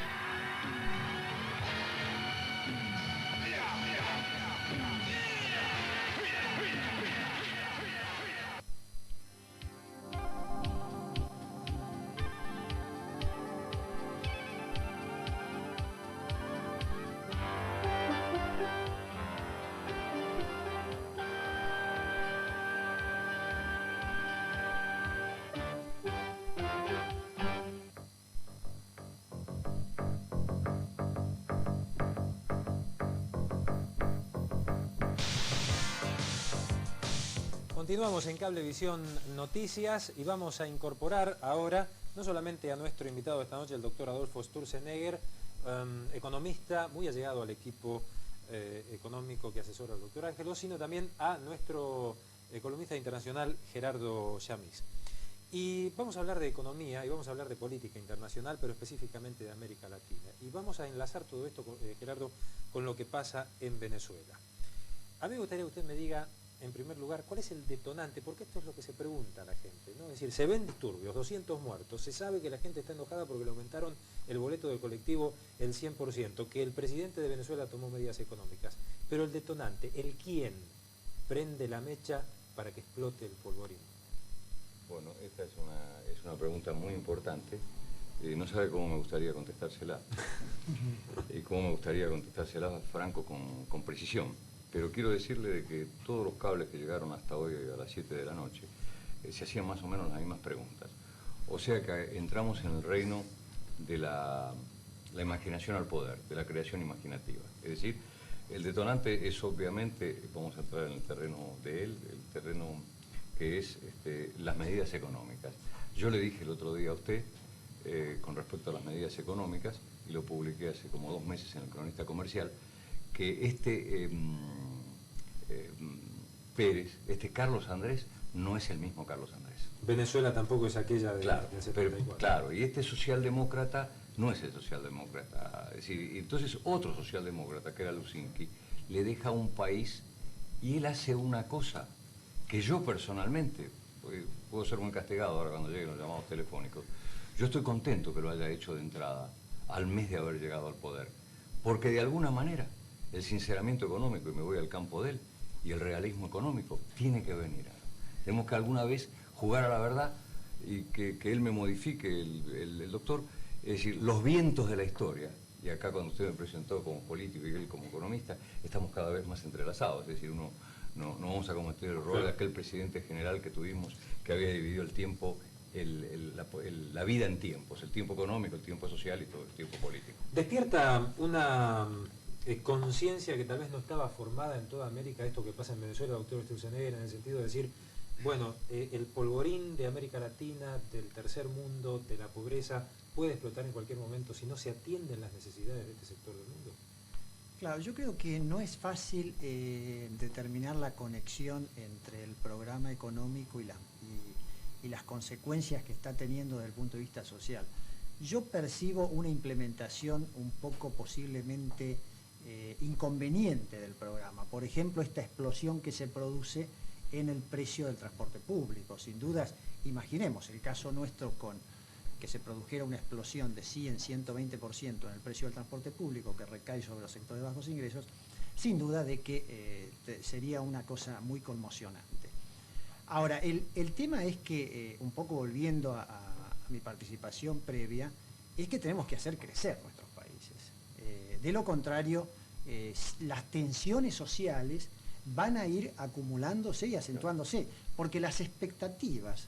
Continuamos en Cablevisión Noticias y vamos a incorporar ahora no solamente a nuestro invitado esta noche, el doctor Adolfo Sturzenegger, economista muy allegado al equipo económico que asesora al doctor Ángelo, sino también a nuestro columnista internacional Gerardo Yamís. Y vamos a hablar de economía y vamos a hablar de política internacional, pero específicamente de América Latina. Y vamos a enlazar todo esto, Gerardo, con lo que pasa en Venezuela. A mí me gustaría que usted me diga, en primer lugar, ¿cuál es el detonante? Porque esto es lo que se pregunta a la gente, ¿no? Es decir, se ven disturbios, 200 muertos, se sabe que la gente está enojada porque le aumentaron el boleto del colectivo el 100%, que el presidente de Venezuela tomó medidas económicas, pero el detonante, el quién prende la mecha para que explote el polvorín. Bueno, esta es una pregunta muy importante. No sabe cómo me gustaría contestársela. Y cómo me gustaría contestársela, Franco, con precisión. Pero quiero decirle de que todos los cables que llegaron hasta hoy a las 7 de la noche se hacían más o menos las mismas preguntas. O sea que entramos en el reino de la imaginación al poder, de la creación imaginativa. Es decir, el detonante es obviamente, vamos a entrar en el terreno de él, el terreno que es las medidas económicas. Yo le dije el otro día a usted, con respecto a las medidas económicas, y lo publiqué hace como 2 meses en el Cronista Comercial, que Pérez, Carlos Andrés, no es el mismo Carlos Andrés. Venezuela tampoco es aquella del 74. Claro, y este socialdemócrata no es el socialdemócrata. Es decir, entonces otro socialdemócrata, que era Lusinki, le deja un país y él hace una cosa que yo personalmente, puedo ser muy castigado ahora cuando lleguen los llamados telefónicos, yo estoy contento que lo haya hecho de entrada, al mes de haber llegado al poder, porque de alguna manera el sinceramiento económico, y me voy al campo de él, y el realismo económico, tiene que venir. Tenemos que alguna vez jugar a la verdad y que él me modifique, el doctor, es decir, los vientos de la historia, y acá cuando usted me presentó como político y él como economista, estamos cada vez más entrelazados, es decir, no vamos a cometer el error de aquel presidente general que tuvimos, que había dividido el tiempo, la vida en tiempos, el tiempo económico, el tiempo social y todo el tiempo político. Despierta una conciencia que tal vez no estaba formada en toda América, esto que pasa en Venezuela, doctor Sturzenegger, en el sentido de decir, bueno, el polvorín de América Latina, del tercer mundo, de la pobreza, puede explotar en cualquier momento si no se atienden las necesidades de este sector del mundo. Claro, yo creo que no es fácil determinar la conexión entre el programa económico y las consecuencias que está teniendo desde el punto de vista social. Yo percibo una implementación un poco posiblemente inconveniente del programa. Por ejemplo, esta explosión que se produce en el precio del transporte público. Sin dudas, imaginemos el caso nuestro con que se produjera una explosión de 100-120% en el precio del transporte público que recae sobre los sectores de bajos ingresos, sin duda de que sería una cosa muy conmocionante. Ahora, el tema es que, un poco volviendo a mi participación previa, es que tenemos que hacer crecer nuestros países. De lo contrario, las tensiones sociales van a ir acumulándose y acentuándose, porque las expectativas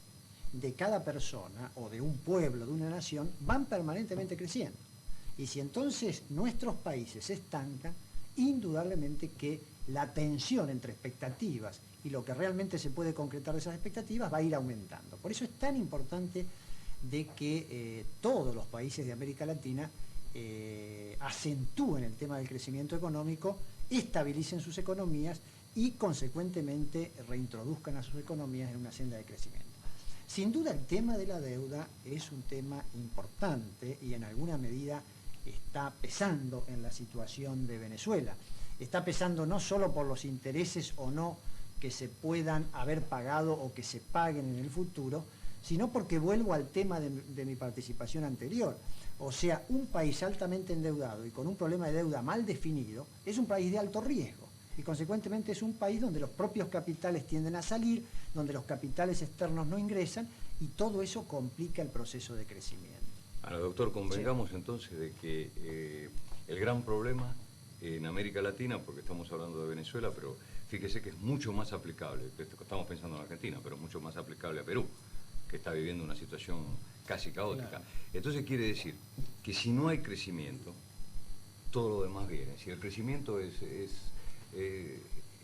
de cada persona o de un pueblo, de una nación, van permanentemente creciendo. Y si entonces nuestros países se estancan, indudablemente que la tensión entre expectativas y lo que realmente se puede concretar de esas expectativas va a ir aumentando. Por eso es tan importante de que todos los países de América Latina acentúen el tema del crecimiento económico, estabilicen sus economías y consecuentemente reintroduzcan a sus economías en una senda de crecimiento. Sin duda el tema de la deuda es un tema importante y en alguna medida está pesando en la situación de Venezuela. Está pesando no solo por los intereses o no que se puedan haber pagado o que se paguen en el futuro, sino porque vuelvo al tema de mi participación anterior. O sea, un país altamente endeudado y con un problema de deuda mal definido es un país de alto riesgo y consecuentemente es un país donde los propios capitales tienden a salir, donde los capitales externos no ingresan y todo eso complica el proceso de crecimiento. Ahora, doctor, convengamos entonces de que el gran problema en América Latina, porque estamos hablando de Venezuela, pero fíjese que es mucho más aplicable, estamos pensando en Argentina, pero mucho más aplicable a Perú, que está viviendo una situación casi caótica. Claro. Entonces quiere decir que si no hay crecimiento, todo lo demás viene. Si el crecimiento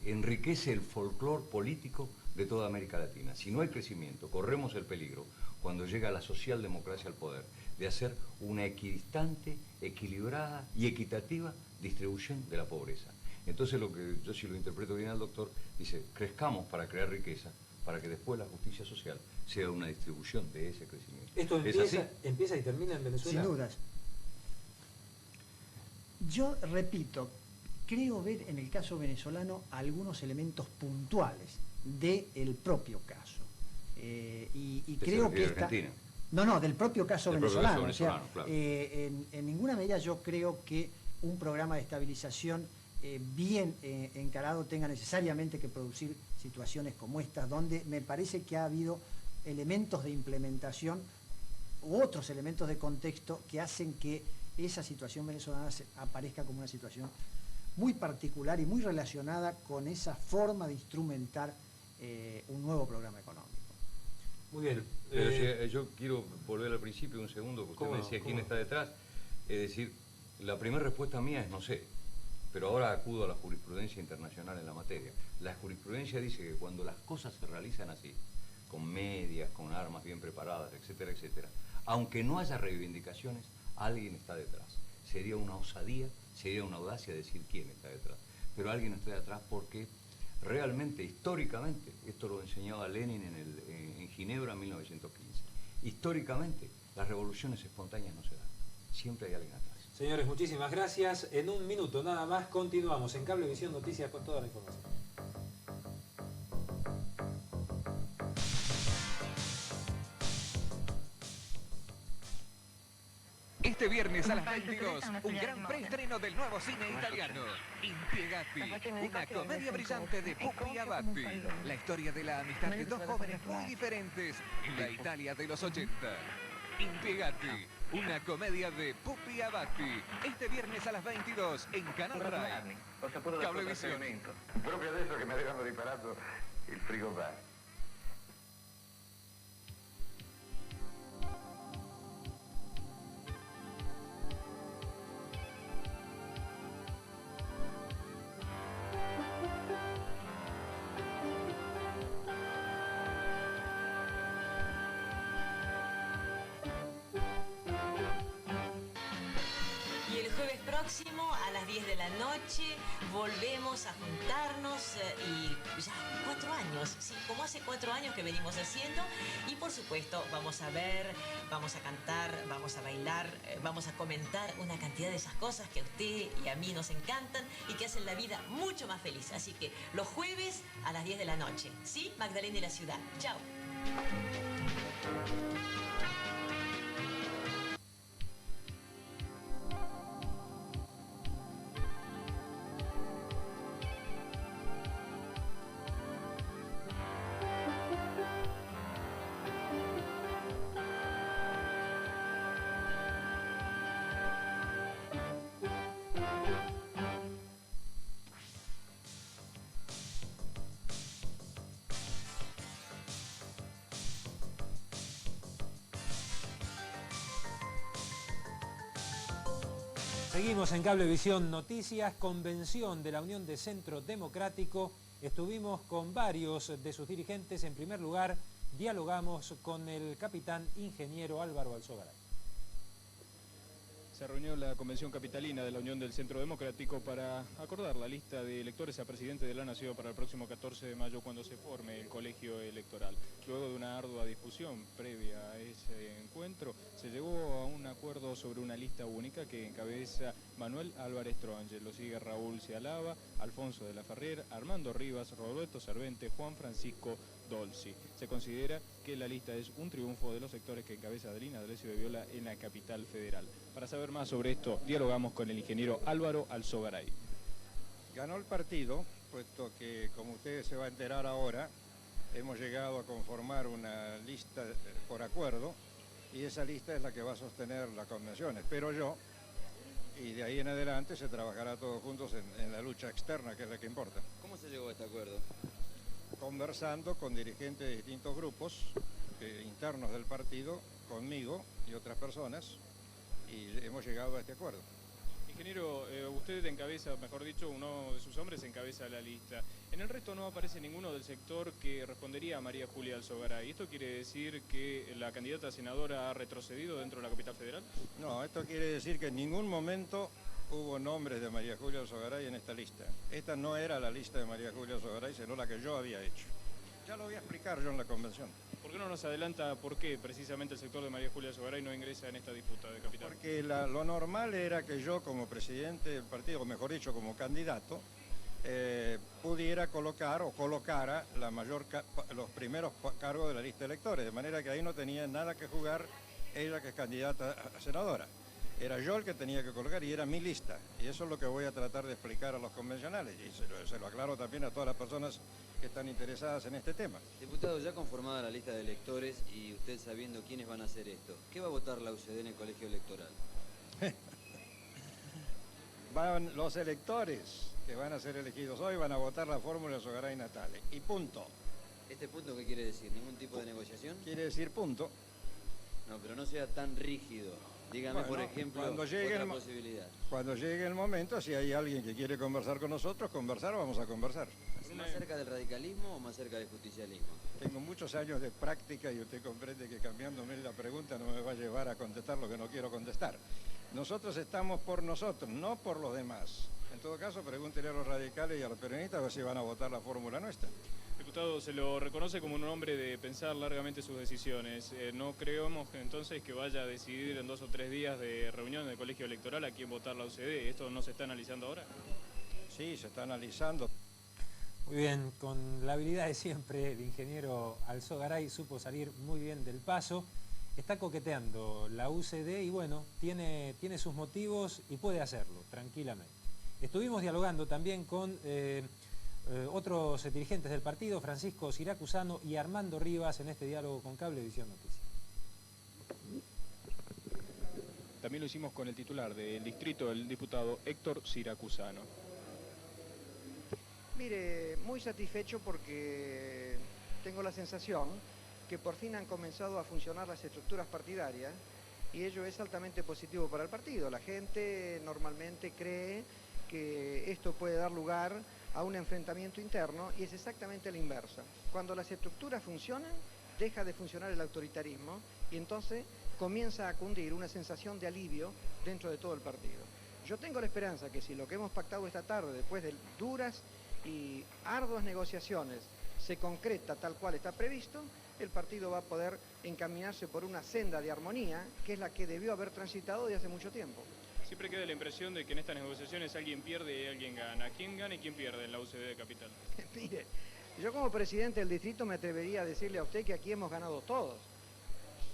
enriquece el folclore político de toda América Latina. Si no hay crecimiento, corremos el peligro, cuando llega la socialdemocracia al poder, de hacer una equidistante, equilibrada y equitativa distribución de la pobreza. Entonces lo que yo, si lo interpreto bien al doctor, dice, crezcamos para crear riqueza, para que después la justicia social sea una distribución de ese crecimiento. ¿Esto empieza y termina en Venezuela? Sin dudas. Yo repito, creo ver en el caso venezolano algunos elementos puntuales del propio caso. Y creo que esta... Argentina. No, del propio caso venezolano. O sea, claro. En ninguna medida yo creo que un programa de estabilización bien encarado tenga necesariamente que producir situaciones como estas, donde me parece que ha habido elementos de implementación u otros elementos de contexto que hacen que esa situación venezolana aparezca como una situación muy particular y muy relacionada con esa forma de instrumentar un nuevo programa económico. Muy bien. Pero yo quiero volver al principio un segundo, porque usted me decía quién está detrás. Es decir, la primera respuesta mía es no sé, pero ahora acudo a la jurisprudencia internacional en la materia. La jurisprudencia dice que cuando las cosas se realizan así, con medias, con armas bien preparadas, etcétera, etcétera, aunque no haya reivindicaciones, alguien está detrás. Sería una osadía, sería una audacia decir quién está detrás. Pero alguien está detrás porque realmente, históricamente, esto lo enseñaba Lenin en Ginebra en 1915, históricamente las revoluciones espontáneas no se dan. Siempre hay alguien atrás. Señores, muchísimas gracias. En un minuto nada más continuamos en Cablevisión Noticias con toda la información. Este viernes a las 22, un gran preestreno del nuevo cine italiano, Impiegati, una comedia brillante de Pupi Avati. La historia de la amistad de dos jóvenes muy diferentes en la Italia de los 80. Impiegati, una comedia de Pupi Avati. Este viernes a las 22 en Canal Rai. Cablevisión. Proprio adesso che mi avevano riparato il frigobar. Próximo a las 10 de la noche volvemos a juntarnos y ya 4 años, sí, como hace 4 años que venimos haciendo, y por supuesto vamos a ver, vamos a cantar, vamos a bailar, vamos a comentar una cantidad de esas cosas que a usted y a mí nos encantan y que hacen la vida mucho más feliz. Así que los jueves a las 10 de la noche, ¿sí? Magdalena y la Ciudad. Chao. Seguimos en Cablevisión Noticias, convención de la Unión de Centro Democrático. Estuvimos con varios de sus dirigentes. En primer lugar, dialogamos con el capitán ingeniero Álvaro Alzogaray. Se reunió la convención capitalina de la Unión del Centro Democrático para acordar la lista de electores a presidente de la Nación para el próximo 14 de mayo cuando se forme el colegio electoral. Luego de una ardua discusión previa a ese encuentro, se llegó a un acuerdo sobre una lista única que encabeza Manuel Álvarez Troángel. Lo sigue Raúl Cialaba, Alfonso de la Ferrer, Armando Rivas, Roberto Servente, Juan Francisco Dolci. Se considera que la lista es un triunfo de los sectores que encabeza Adelina D'Alessio de Viola en la capital federal. Para saber más sobre esto, dialogamos con el ingeniero Álvaro Alzogaray. Ganó el partido, puesto que, como ustedes se va a enterar ahora, hemos llegado a conformar una lista por acuerdo, y esa lista es la que va a sostener la convención, espero yo, y de ahí en adelante se trabajará todos juntos en la lucha externa, que es la que importa. ¿Cómo se llegó a este acuerdo? Conversando con dirigentes de distintos grupos internos del partido, conmigo y otras personas, y hemos llegado a este acuerdo. Ingeniero, usted encabeza, mejor dicho, uno de sus hombres encabeza la lista. En el resto no aparece ninguno del sector que respondería a María Julia Alzogaray. ¿Esto quiere decir que la candidata a senadora ha retrocedido dentro de la capital federal? No, esto quiere decir que en ningún momento hubo nombres de María Julia Alzogaray en esta lista. Esta no era la lista de María Julia Alzogaray, sino la que yo había hecho. Ya lo voy a explicar yo en la convención. ¿Por qué no nos adelanta por qué precisamente el sector de María Julia Alzogaray no ingresa en esta disputa de capital? Porque lo normal era que yo, como presidente del partido, o mejor dicho, como candidato, pudiera colocar o colocara los primeros cargos de la lista de electores, de manera que ahí no tenía nada que jugar ella, que es candidata a senadora. Era yo el que tenía que colocar y era mi lista. Y eso es lo que voy a tratar de explicar a los convencionales. Y se lo aclaro también a todas las personas que están interesadas en este tema. Diputado, ya conformada la lista de electores y usted sabiendo quiénes van a hacer esto, ¿qué va a votar la UCD en el colegio electoral? Van los electores que van a ser elegidos hoy van a votar la fórmula Alzogaray Natale. Y punto. ¿Este punto qué quiere decir? ¿Ningún tipo de negociación? Quiere decir punto. No, pero no sea tan rígido. Dígame, por ejemplo, otra posibilidad. Cuando llegue el momento, si hay alguien que quiere conversar con nosotros, vamos a conversar. ¿Es más cerca del radicalismo o más cerca del justicialismo? Tengo muchos años de práctica y usted comprende que cambiándome la pregunta no me va a llevar a contestar lo que no quiero contestar. Nosotros estamos por nosotros, no por los demás. En todo caso, pregúntele a los radicales y a los peronistas a ver si van a votar la fórmula nuestra. Diputado, se lo reconoce como un hombre de pensar largamente sus decisiones. ¿No creemos entonces que vaya a decidir en 2 o 3 días de reunión del colegio electoral a quién votar la UCD? ¿Esto no se está analizando ahora? Sí, se está analizando. Muy bien, con la habilidad de siempre, el ingeniero Alzogaray supo salir muy bien del paso. Está coqueteando la UCD y bueno, tiene sus motivos y puede hacerlo tranquilamente. Estuvimos dialogando también con otros dirigentes del partido, Francisco Siracusano y Armando Rivas, en este diálogo con Cablevisión Noticias. También lo hicimos con el titular del distrito, el diputado Héctor Siracusano. Mire, muy satisfecho porque tengo la sensación que por fin han comenzado a funcionar las estructuras partidarias y ello es altamente positivo para el partido. La gente normalmente cree que esto puede dar lugar a un enfrentamiento interno y es exactamente la inversa. Cuando las estructuras funcionan, deja de funcionar el autoritarismo y entonces comienza a cundir una sensación de alivio dentro de todo el partido. Yo tengo la esperanza que si lo que hemos pactado esta tarde, después de duras y arduas negociaciones, se concreta tal cual está previsto, el partido va a poder encaminarse por una senda de armonía, que es la que debió haber transitado desde hace mucho tiempo. Siempre queda la impresión de que en estas negociaciones alguien pierde y alguien gana. ¿Quién gana y quién pierde en la UCD de Capital? Mire, yo como presidente del distrito me atrevería a decirle a usted que aquí hemos ganado todos.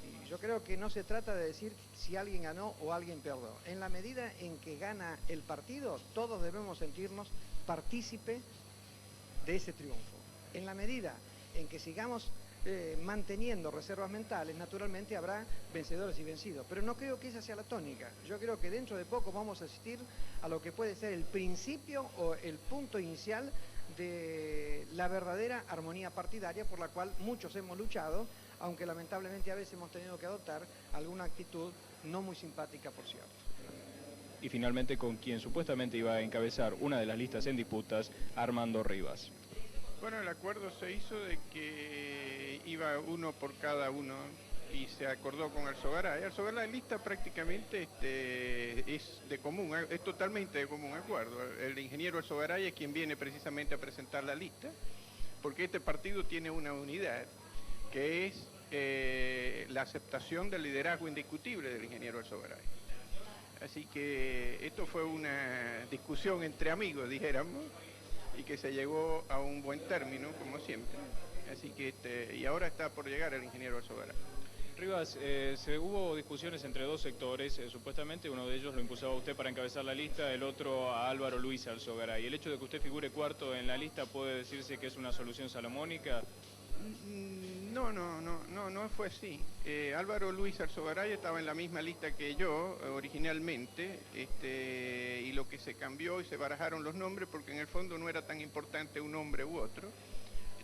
Y yo creo que no se trata de decir si alguien ganó o alguien perdió. En la medida en que gana el partido, todos debemos sentirnos partícipes de ese triunfo. En la medida en que sigamos manteniendo reservas mentales, naturalmente habrá vencedores y vencidos. Pero no creo que esa sea la tónica. Yo creo que dentro de poco vamos a asistir a lo que puede ser el principio o el punto inicial de la verdadera armonía partidaria por la cual muchos hemos luchado, aunque lamentablemente a veces hemos tenido que adoptar alguna actitud no muy simpática, por cierto. y finalmente con quien supuestamente iba a encabezar una de las listas en disputas, Armando Rivas. Bueno, el acuerdo se hizo de que iba uno por cada uno y se acordó con Alzogaray. Alzogaray lista prácticamente es de común, es totalmente de común acuerdo. El ingeniero Alzogaray es quien viene precisamente a presentar la lista, porque este partido tiene una unidad, que es la aceptación del liderazgo indiscutible del ingeniero Alzogaray. Así que esto fue una discusión entre amigos, dijéramos, y que se llegó a un buen término, como siempre. Así que y ahora está por llegar el ingeniero Alzogaray. Rivas, hubo discusiones entre dos sectores, supuestamente uno de ellos lo impulsaba a usted para encabezar la lista, el otro a Álvaro Luis Alzogaray. ¿El hecho de que usted figure cuarto en la lista puede decirse que es una solución salomónica? No fue así. Álvaro Luis Alzogaray estaba en la misma lista que yo originalmente, y lo que se cambió y se barajaron los nombres porque en el fondo no era tan importante un hombre u otro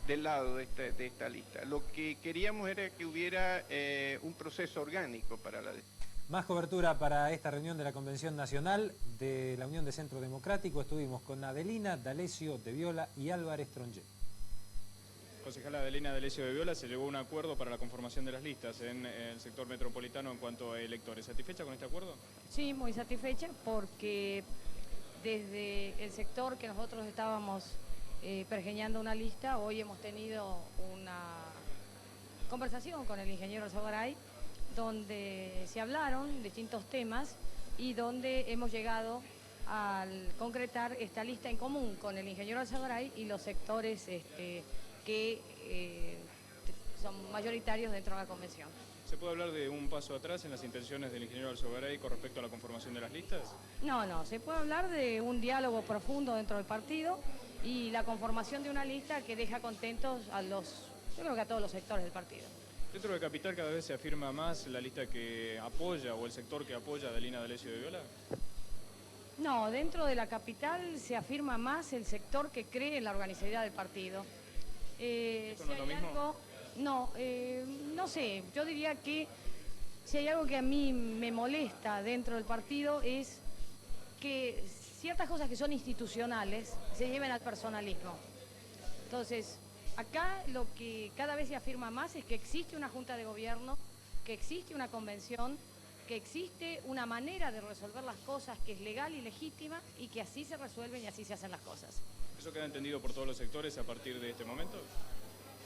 del lado de esta lista. Lo que queríamos era que hubiera un proceso orgánico para la... Más cobertura para esta reunión de la Convención Nacional de la Unión de Centro Democrático. Estuvimos con Adelina D'Alessio de Viola y Álvarez Tronje. Concejala Adelina D'Alessio de Viola, se llegó a un acuerdo para la conformación de las listas en el sector metropolitano en cuanto a electores. ¿Satisfecha con este acuerdo? Sí, muy satisfecha porque desde el sector que nosotros estábamos pergeñando una lista, hoy hemos tenido una conversación con el ingeniero Alzogaray donde se hablaron distintos temas y donde hemos llegado a concretar esta lista en común con el ingeniero Alzogaray y los sectores que son mayoritarios dentro de la convención. ¿Se puede hablar de un paso atrás en las intenciones del ingeniero Alzogaray con respecto a la conformación de las listas? No, se puede hablar de un diálogo profundo dentro del partido y la conformación de una lista que deja contentos yo creo que a todos los sectores del partido. ¿Dentro de Capital cada vez se afirma más la lista que apoya o el sector que apoya a Adelina D'Alessio de Viola? No, dentro de la Capital se afirma más el sector que cree en la organicidad del partido. ¿Esto no es lo mismo? No sé, yo diría que si hay algo que a mí me molesta dentro del partido es que ciertas cosas que son institucionales se lleven al personalismo. Entonces, acá lo que cada vez se afirma más es que existe una junta de gobierno, que existe una convención, que existe una manera de resolver las cosas que es legal y legítima y que así se resuelven y así se hacen las cosas. ¿Eso queda entendido por todos los sectores a partir de este momento?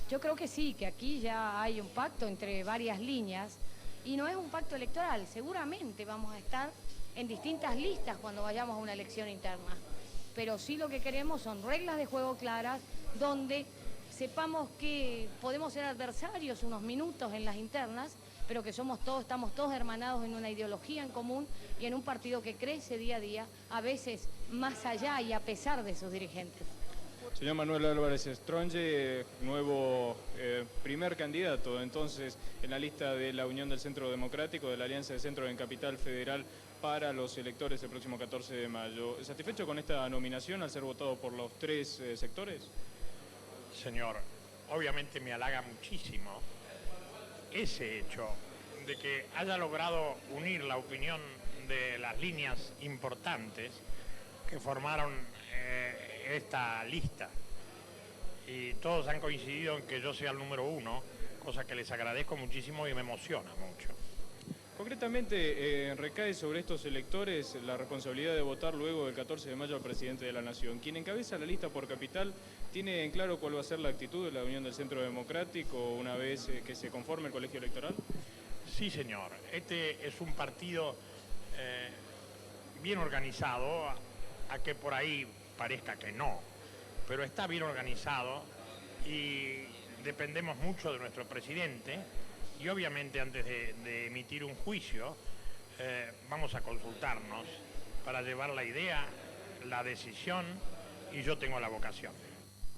Yo creo que sí, que aquí ya hay un pacto entre varias líneas y no es un pacto electoral. Seguramente vamos a estar en distintas listas cuando vayamos a una elección interna. Pero sí lo que queremos son reglas de juego claras donde sepamos que podemos ser adversarios unos minutos en las internas, pero que estamos todos hermanados en una ideología en común y en un partido que crece día a día, a veces más allá y a pesar de sus dirigentes. Señor Manuel Álvarez Tronje, nuevo primer candidato entonces en la lista de la Unión del Centro Democrático, de la Alianza de Centro en Capital Federal para los electores el próximo 14 de mayo. ¿Satisfecho con esta nominación al ser votado por los tres sectores? Señor, obviamente me halaga muchísimo ese hecho de que haya logrado unir la opinión de las líneas importantes que formaron esta lista. Y todos han coincidido en que yo sea el número uno, cosa que les agradezco muchísimo y me emociona mucho. Concretamente, recae sobre estos electores la responsabilidad de votar luego del 14 de mayo al presidente de la Nación. Quien encabeza la lista por Capital, ¿tiene en claro cuál va a ser la actitud de la Unión del Centro Democrático una vez que se conforme el colegio electoral? Sí, señor. Este es un partido bien organizado, a que por ahí parezca que no, pero está bien organizado y dependemos mucho de nuestro presidente. Y obviamente antes de emitir un juicio vamos a consultarnos para llevar la idea, la decisión, y yo tengo la vocación.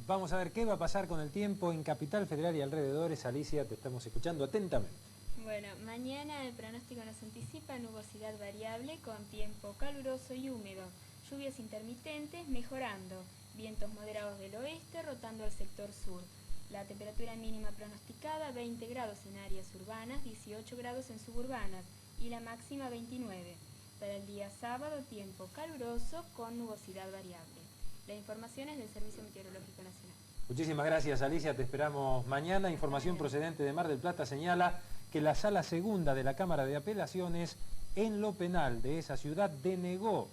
Vamos a ver qué va a pasar con el tiempo en Capital Federal y alrededores. Alicia, te estamos escuchando atentamente. Bueno, mañana el pronóstico nos anticipa nubosidad variable con tiempo caluroso y húmedo, lluvias intermitentes mejorando, vientos moderados del oeste rotando al sector sur. La temperatura mínima pronosticada 20 grados en áreas urbanas, 18 grados en suburbanas y la máxima 29. Para el día sábado, tiempo caluroso con nubosidad variable. La información es del Servicio Meteorológico Nacional. Muchísimas gracias, Alicia. Te esperamos mañana. Información procedente de Mar del Plata señala que la Sala Segunda de la Cámara de Apelaciones en lo penal de esa ciudad denegó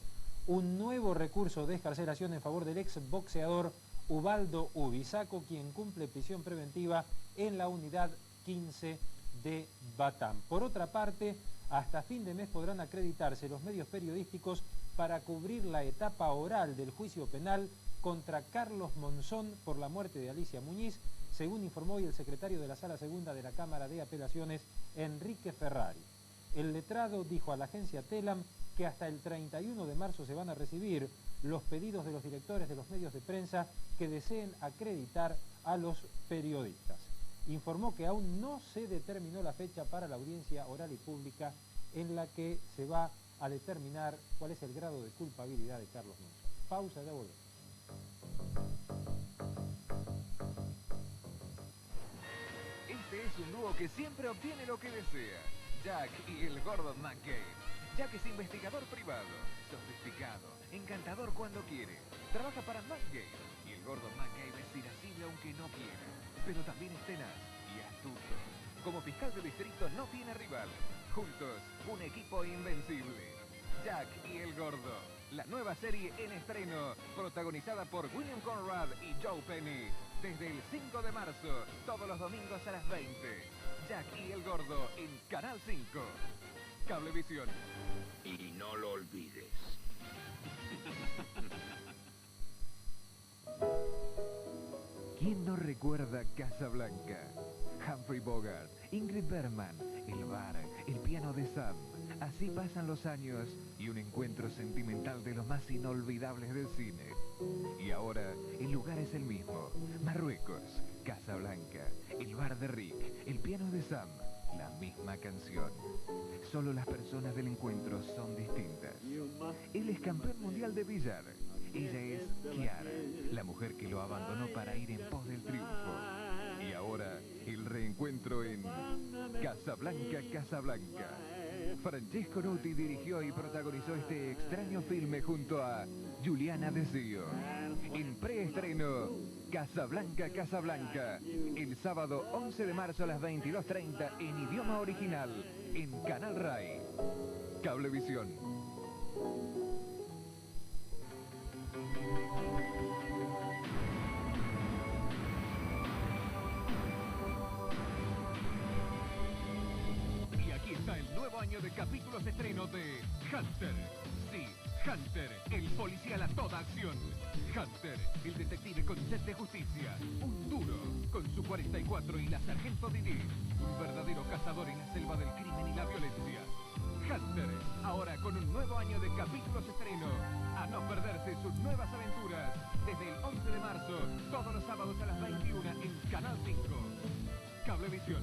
un nuevo recurso de excarcelación en favor del ex boxeador Ubaldo Ubisaco, quien cumple prisión preventiva en la unidad 15 de Batam. Por otra parte, hasta fin de mes podrán acreditarse los medios periodísticos para cubrir la etapa oral del juicio penal contra Carlos Monzón por la muerte de Alicia Muñiz, según informó hoy el secretario de la Sala Segunda de la Cámara de Apelaciones, Enrique Ferrari. El letrado dijo a la agencia Telam que hasta el 31 de marzo se van a recibir los pedidos de los directores de los medios de prensa que deseen acreditar a los periodistas. Informó que aún no se determinó la fecha para la audiencia oral y pública en la que se va a determinar cuál es el grado de culpabilidad de Carlos Monzón. Pausa, ya volvemos. Este es un dúo que siempre obtiene lo que desea. Jack y el gordo McCabe. Jack es investigador privado, sofisticado, encantador cuando quiere. Trabaja para McCabe. Y el gordo McCabe es irascible aunque no quiera. Pero también es tenaz y astuto. Como fiscal de distrito no tiene rival. Juntos, un equipo invencible. Jack y el gordo. La nueva serie en estreno, protagonizada por William Conrad y Joe Penny. Desde el 5 de marzo, todos los domingos a las 20. Jack y el gordo en Canal 5. Cablevisión. Y no lo olvides. ¿Quién no recuerda Casablanca? Humphrey Bogart, Ingrid Bergman, el bar, el piano de Sam. Así pasan los años y un encuentro sentimental de los más inolvidables del cine. Y ahora el lugar es el mismo. Marruecos, Casablanca, el bar de Rick, el piano de Sam. La misma canción. Solo las personas del encuentro son distintas. Él es campeón mundial de billar. Ella es Kiara, la mujer que lo abandonó para ir en pos del triunfo. Y ahora, el reencuentro en Casablanca, Casablanca. Francesco Nuti dirigió y protagonizó este extraño filme junto a Juliana Desio. En preestreno, Casablanca, Casablanca. El sábado 11 de marzo a las 22:30 en idioma original, en Canal Rai. Cablevisión. Y aquí está el nuevo año de capítulos estreno de Hunter. Sí, Hunter, el policial a toda acción. Hunter, el detective con sed de justicia. Un duro, con su 44 y la sargento Didi. Un verdadero cazador en la selva del crimen y la violencia. Hunter, ahora con un nuevo año de capítulos estreno. A no perderse sus nuevas aventuras. Desde el 11 de marzo, todos los sábados a las 21 en Canal 5. Cablevisión.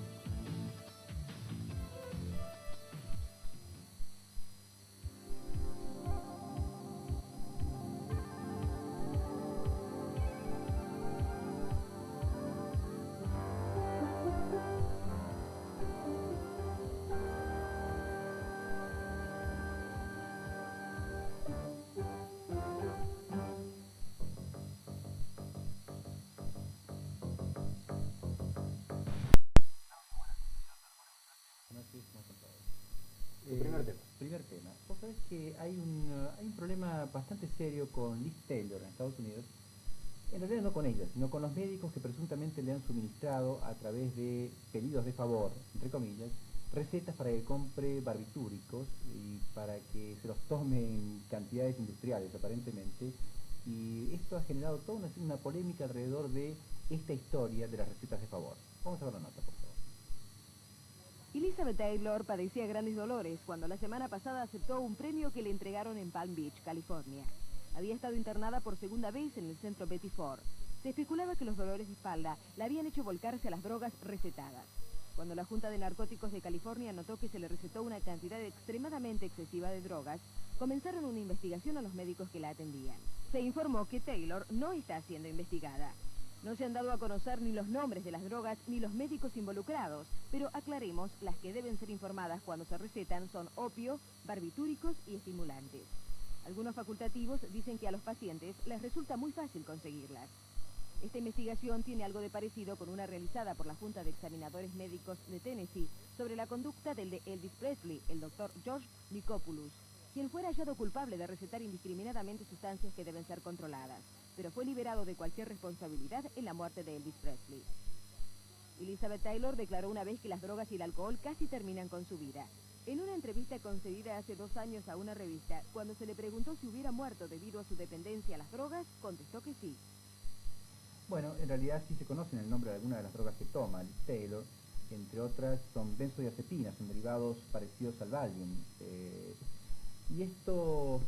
Primer tema. Vos sabés que hay un problema bastante serio con Liz Taylor en Estados Unidos. En realidad no con ella, sino con los médicos que presuntamente le han suministrado a través de pedidos de favor, entre comillas, recetas para que compre barbitúricos y para que se los tome en cantidades industriales aparentemente. Y esto ha generado toda una polémica alrededor de esta historia de las recetas de favor. Vamos a ver la nota, por favor. Elizabeth Taylor padecía grandes dolores cuando la semana pasada aceptó un premio que le entregaron en Palm Beach, California. Había estado internada por segunda vez en el centro Betty Ford. Se especulaba que los dolores de espalda la habían hecho volcarse a las drogas recetadas. Cuando la Junta de Narcóticos de California notó que se le recetó una cantidad extremadamente excesiva de drogas, comenzaron una investigación a los médicos que la atendían. Se informó que Taylor no está siendo investigada. No se han dado a conocer ni los nombres de las drogas ni los médicos involucrados, pero aclaremos, las que deben ser informadas cuando se recetan son opio, barbitúricos y estimulantes. Algunos facultativos dicen que a los pacientes les resulta muy fácil conseguirlas. Esta investigación tiene algo de parecido con una realizada por la Junta de Examinadores Médicos de Tennessee sobre la conducta del de Elvis Presley, el doctor George Nicopoulous, quien fuera hallado culpable de recetar indiscriminadamente sustancias que deben ser controladas, pero fue liberado de cualquier responsabilidad en la muerte de Elvis Presley. Elizabeth Taylor declaró una vez que las drogas y el alcohol casi terminan con su vida. En una entrevista concedida hace 2 años a una revista, cuando se le preguntó si hubiera muerto debido a su dependencia a las drogas, contestó que sí. Bueno, en realidad sí se conocen el nombre de algunas de las drogas que toma Liz Taylor. Entre otras son benzodiazepinas, son derivados parecidos al Valium. Y esto,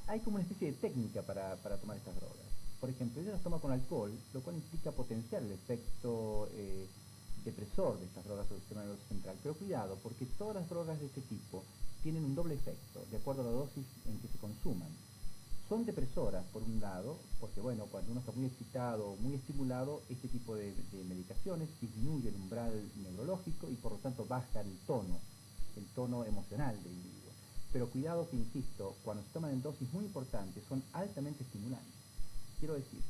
hay como una especie de técnica para tomar estas drogas. Por ejemplo, ella las toma con alcohol, lo cual implica potenciar el efecto depresor de estas drogas sobre el sistema nervioso central. Pero cuidado, porque todas las drogas de este tipo tienen un doble efecto, de acuerdo a la dosis en que se consuman. Son depresoras, por un lado, porque bueno, cuando uno está muy excitado o muy estimulado, este tipo de medicaciones disminuye el umbral neurológico y por lo tanto baja el tono emocional del individuo. Pero cuidado que, insisto, cuando se toman en dosis muy importantes, son altamente estimulantes. Quiero decir,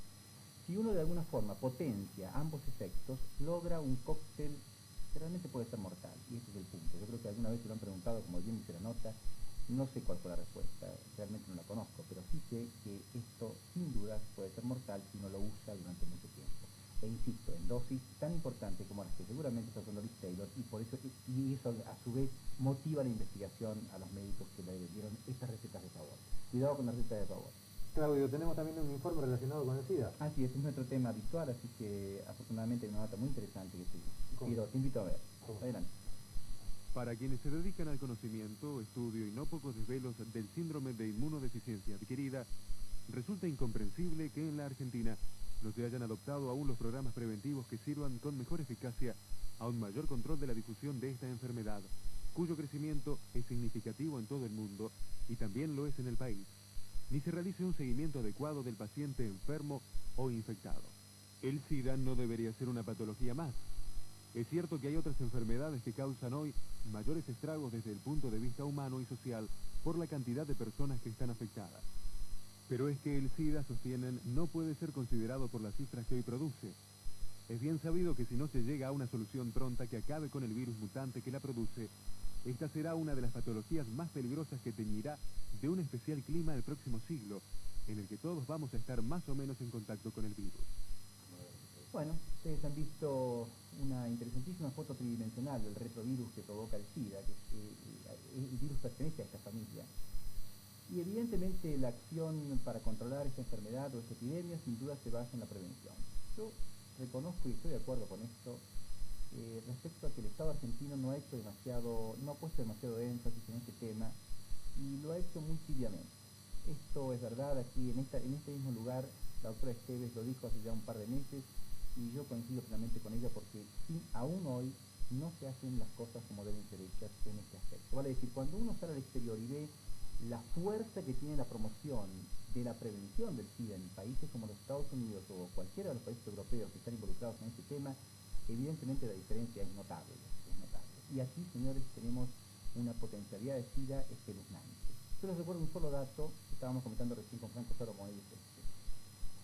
si uno de alguna forma potencia ambos efectos, logra un cóctel que realmente puede ser mortal. Y ese es el punto. Yo creo que alguna vez se lo han preguntado, como bien dice la nota, no sé cuál fue la respuesta, realmente no la conozco, pero sí sé que esto sin duda puede ser mortal si uno lo usa durante mucho tiempo. E insisto, en dosis tan importantes como las que seguramente está usando Liz Taylor, y eso a su vez motiva la investigación a los médicos que le dieron estas recetas de favor. Cuidado con las recetas de favor. Claudio, tenemos también un informe relacionado con el SIDA. Así es nuestro tema habitual, así que afortunadamente hay una nota muy interesante que te invito a ver. Adelante. Para quienes se dedican al conocimiento, estudio y no pocos desvelos del síndrome de inmunodeficiencia adquirida, resulta incomprensible que en la Argentina no se hayan adoptado aún los programas preventivos que sirvan con mejor eficacia a un mayor control de la difusión de esta enfermedad, cuyo crecimiento es significativo en todo el mundo y también lo es en el país, ni se realice un seguimiento adecuado del paciente enfermo o infectado. El SIDA no debería ser una patología más. Es cierto que hay otras enfermedades que causan hoy mayores estragos desde el punto de vista humano y social por la cantidad de personas que están afectadas. Pero es que el SIDA, sostienen, no puede ser considerado por las cifras que hoy produce. Es bien sabido que si no se llega a una solución pronta que acabe con el virus mutante que la produce, esta será una de las patologías más peligrosas que teñirá de un especial clima el próximo siglo, en el que todos vamos a estar más o menos en contacto con el virus. Bueno, ustedes han visto una interesantísima foto tridimensional del retrovirus que provoca el SIDA, que el virus pertenece a esta familia. Y evidentemente la acción para controlar esta enfermedad o esta epidemia sin duda se basa en la prevención. Yo reconozco y estoy de acuerdo con esto respecto a que el Estado argentino no ha puesto demasiado énfasis en este tema y lo ha hecho muy tibiamente. Esto es verdad, aquí en este mismo lugar la doctora Esteves lo dijo hace ya un par de meses y yo coincido plenamente con ella porque aún hoy no se hacen las cosas como deben ser hechas en este aspecto. Vale decir, cuando uno sale al exterior y ve la fuerza que tiene la promoción de la prevención del SIDA en países como los Estados Unidos o cualquiera de los países europeos que están involucrados en este tema, evidentemente la diferencia es notable. Y aquí, señores, tenemos una potencialidad de SIDA espeluznante. Yo les recuerdo un solo dato que estábamos comentando recién con Franco Soro Moedas.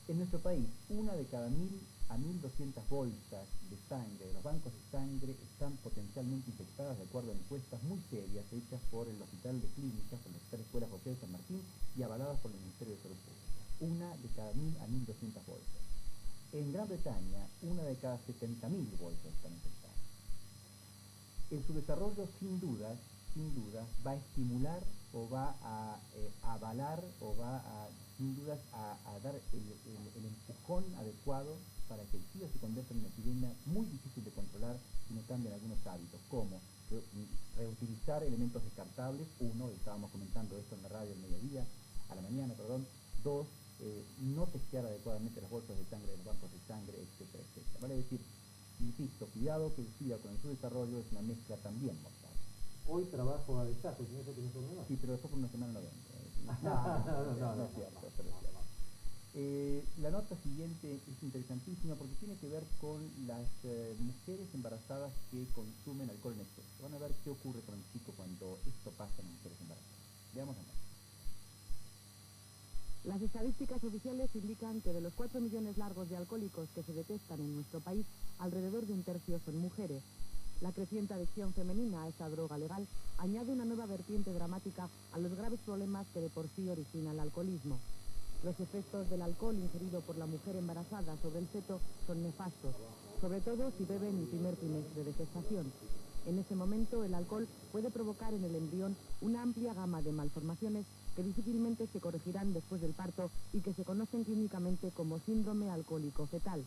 En nuestro país, 1 de cada 1000 a 1200 bolsas de sangre de los bancos de sangre están potencialmente infectadas de acuerdo a encuestas muy serias hechas por el Hospital de Clínicas, por el Hospital Escuela José de San Martín y avaladas por el Ministerio de Salud Pública. 1 de cada 1000 a 1200 bolsas. En Gran Bretaña, 1 de cada 70.000 bolsas están infectadas. El subdesarrollo, sin duda, va a estimular o va a avalar o va a, sin dudas, a dar el empujón adecuado para que el SIDA se convierta en una epidemia muy difícil de controlar si no cambian algunos hábitos, como reutilizar elementos descartables, 1, estábamos comentando esto en la radio a la mañana, 2, no testear adecuadamente las bolsas de sangre de los bancos de sangre, etcétera, etcétera. Vale decir, insisto, cuidado que el SIDA con su desarrollo es una mezcla también mortal. Hoy trabajo a destajo, ¿no? Eso que no. Sí, pero después por una semana no vengo. No es cierto, pero es cierto. La nota siguiente es interesantísima porque tiene que ver con las mujeres embarazadas que consumen alcohol en exceso. Van a ver qué ocurre con el chico cuando esto pasa en mujeres embarazadas. Veamos la nota. Las estadísticas oficiales indican que de los 4 millones largos de alcohólicos que se detectan en nuestro país, alrededor de un tercio son mujeres. La creciente adicción femenina a esta droga legal añade una nueva vertiente dramática a los graves problemas que de por sí origina el alcoholismo. Los efectos del alcohol ingerido por la mujer embarazada sobre el feto son nefastos, sobre todo si bebe en el primer trimestre de gestación. En ese momento, el alcohol puede provocar en el embrión una amplia gama de malformaciones que difícilmente se corregirán después del parto y que se conocen clínicamente como síndrome alcohólico fetal.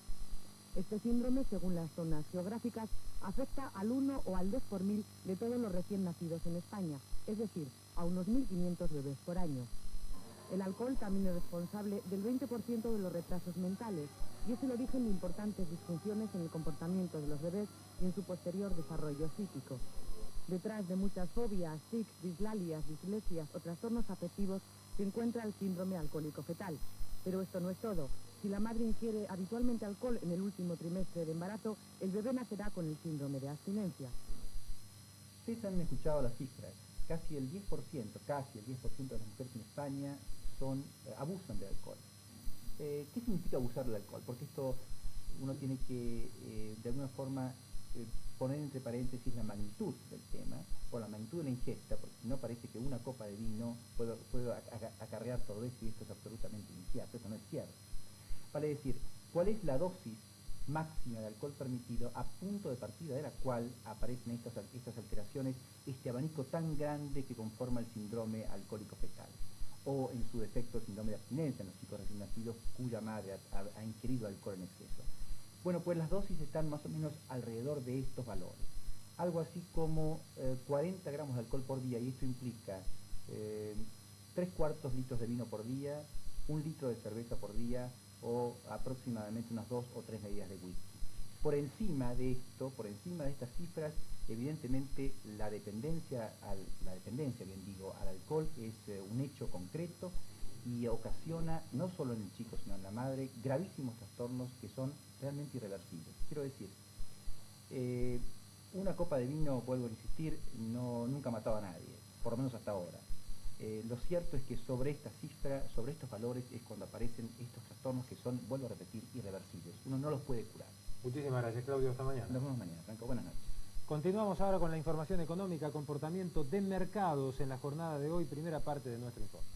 Este síndrome, según las zonas geográficas, afecta al 1 o al 2 por 1000 de todos los recién nacidos en España, es decir, a unos 1.500 bebés por año. El alcohol también es responsable del 20% de los retrasos mentales y es el origen de importantes disfunciones en el comportamiento de los bebés y en su posterior desarrollo psíquico. Detrás de muchas fobias, tics, dislalias, dislesias o trastornos afectivos se encuentra el síndrome alcohólico fetal. Pero esto no es todo. Si la madre ingiere habitualmente alcohol en el último trimestre de embarazo, el bebé nacerá con el síndrome de abstinencia. Ustedes han escuchado las cifras. Casi el 10% de las mujeres en España abusan de alcohol. ¿Qué significa abusar del alcohol? Porque esto uno tiene que, de alguna forma, poner entre paréntesis la magnitud del tema, o la magnitud de la ingesta, porque si no parece que una copa de vino puede acarrear todo esto, y esto es absolutamente incierto, esto no es cierto. Vale decir, ¿cuál es la dosis máxima de alcohol permitido a punto de partida de la cual aparecen estas alteraciones, este abanico tan grande que conforma el síndrome alcohólico fetal? O en su defecto el síndrome de abstinencia en los chicos recién nacidos cuya madre ha ingerido alcohol en exceso. Bueno, pues las dosis están más o menos alrededor de estos valores. Algo así como 40 gramos de alcohol por día, y esto implica 3/4 litros de vino por día, 1 litro de cerveza por día, o aproximadamente unas 2 o 3 medidas de whisky. Por encima de esto, por encima de estas cifras, evidentemente la dependencia al alcohol es un hecho concreto y ocasiona, no solo en el chico sino en la madre, gravísimos trastornos que son realmente irreversibles. Quiero decir, una copa de vino, vuelvo a insistir, nunca ha matado a nadie, por lo menos hasta ahora. Lo cierto es que sobre esta cifra, sobre estos valores, es cuando aparecen estos trastornos que son, vuelvo a repetir, irreversibles. Uno no los puede curar. Muchísimas gracias, Claudio. Hasta mañana. Nos vemos mañana, Franco. Buenas noches. Continuamos ahora con la información económica, comportamiento de mercados en la jornada de hoy, primera parte de nuestro informe.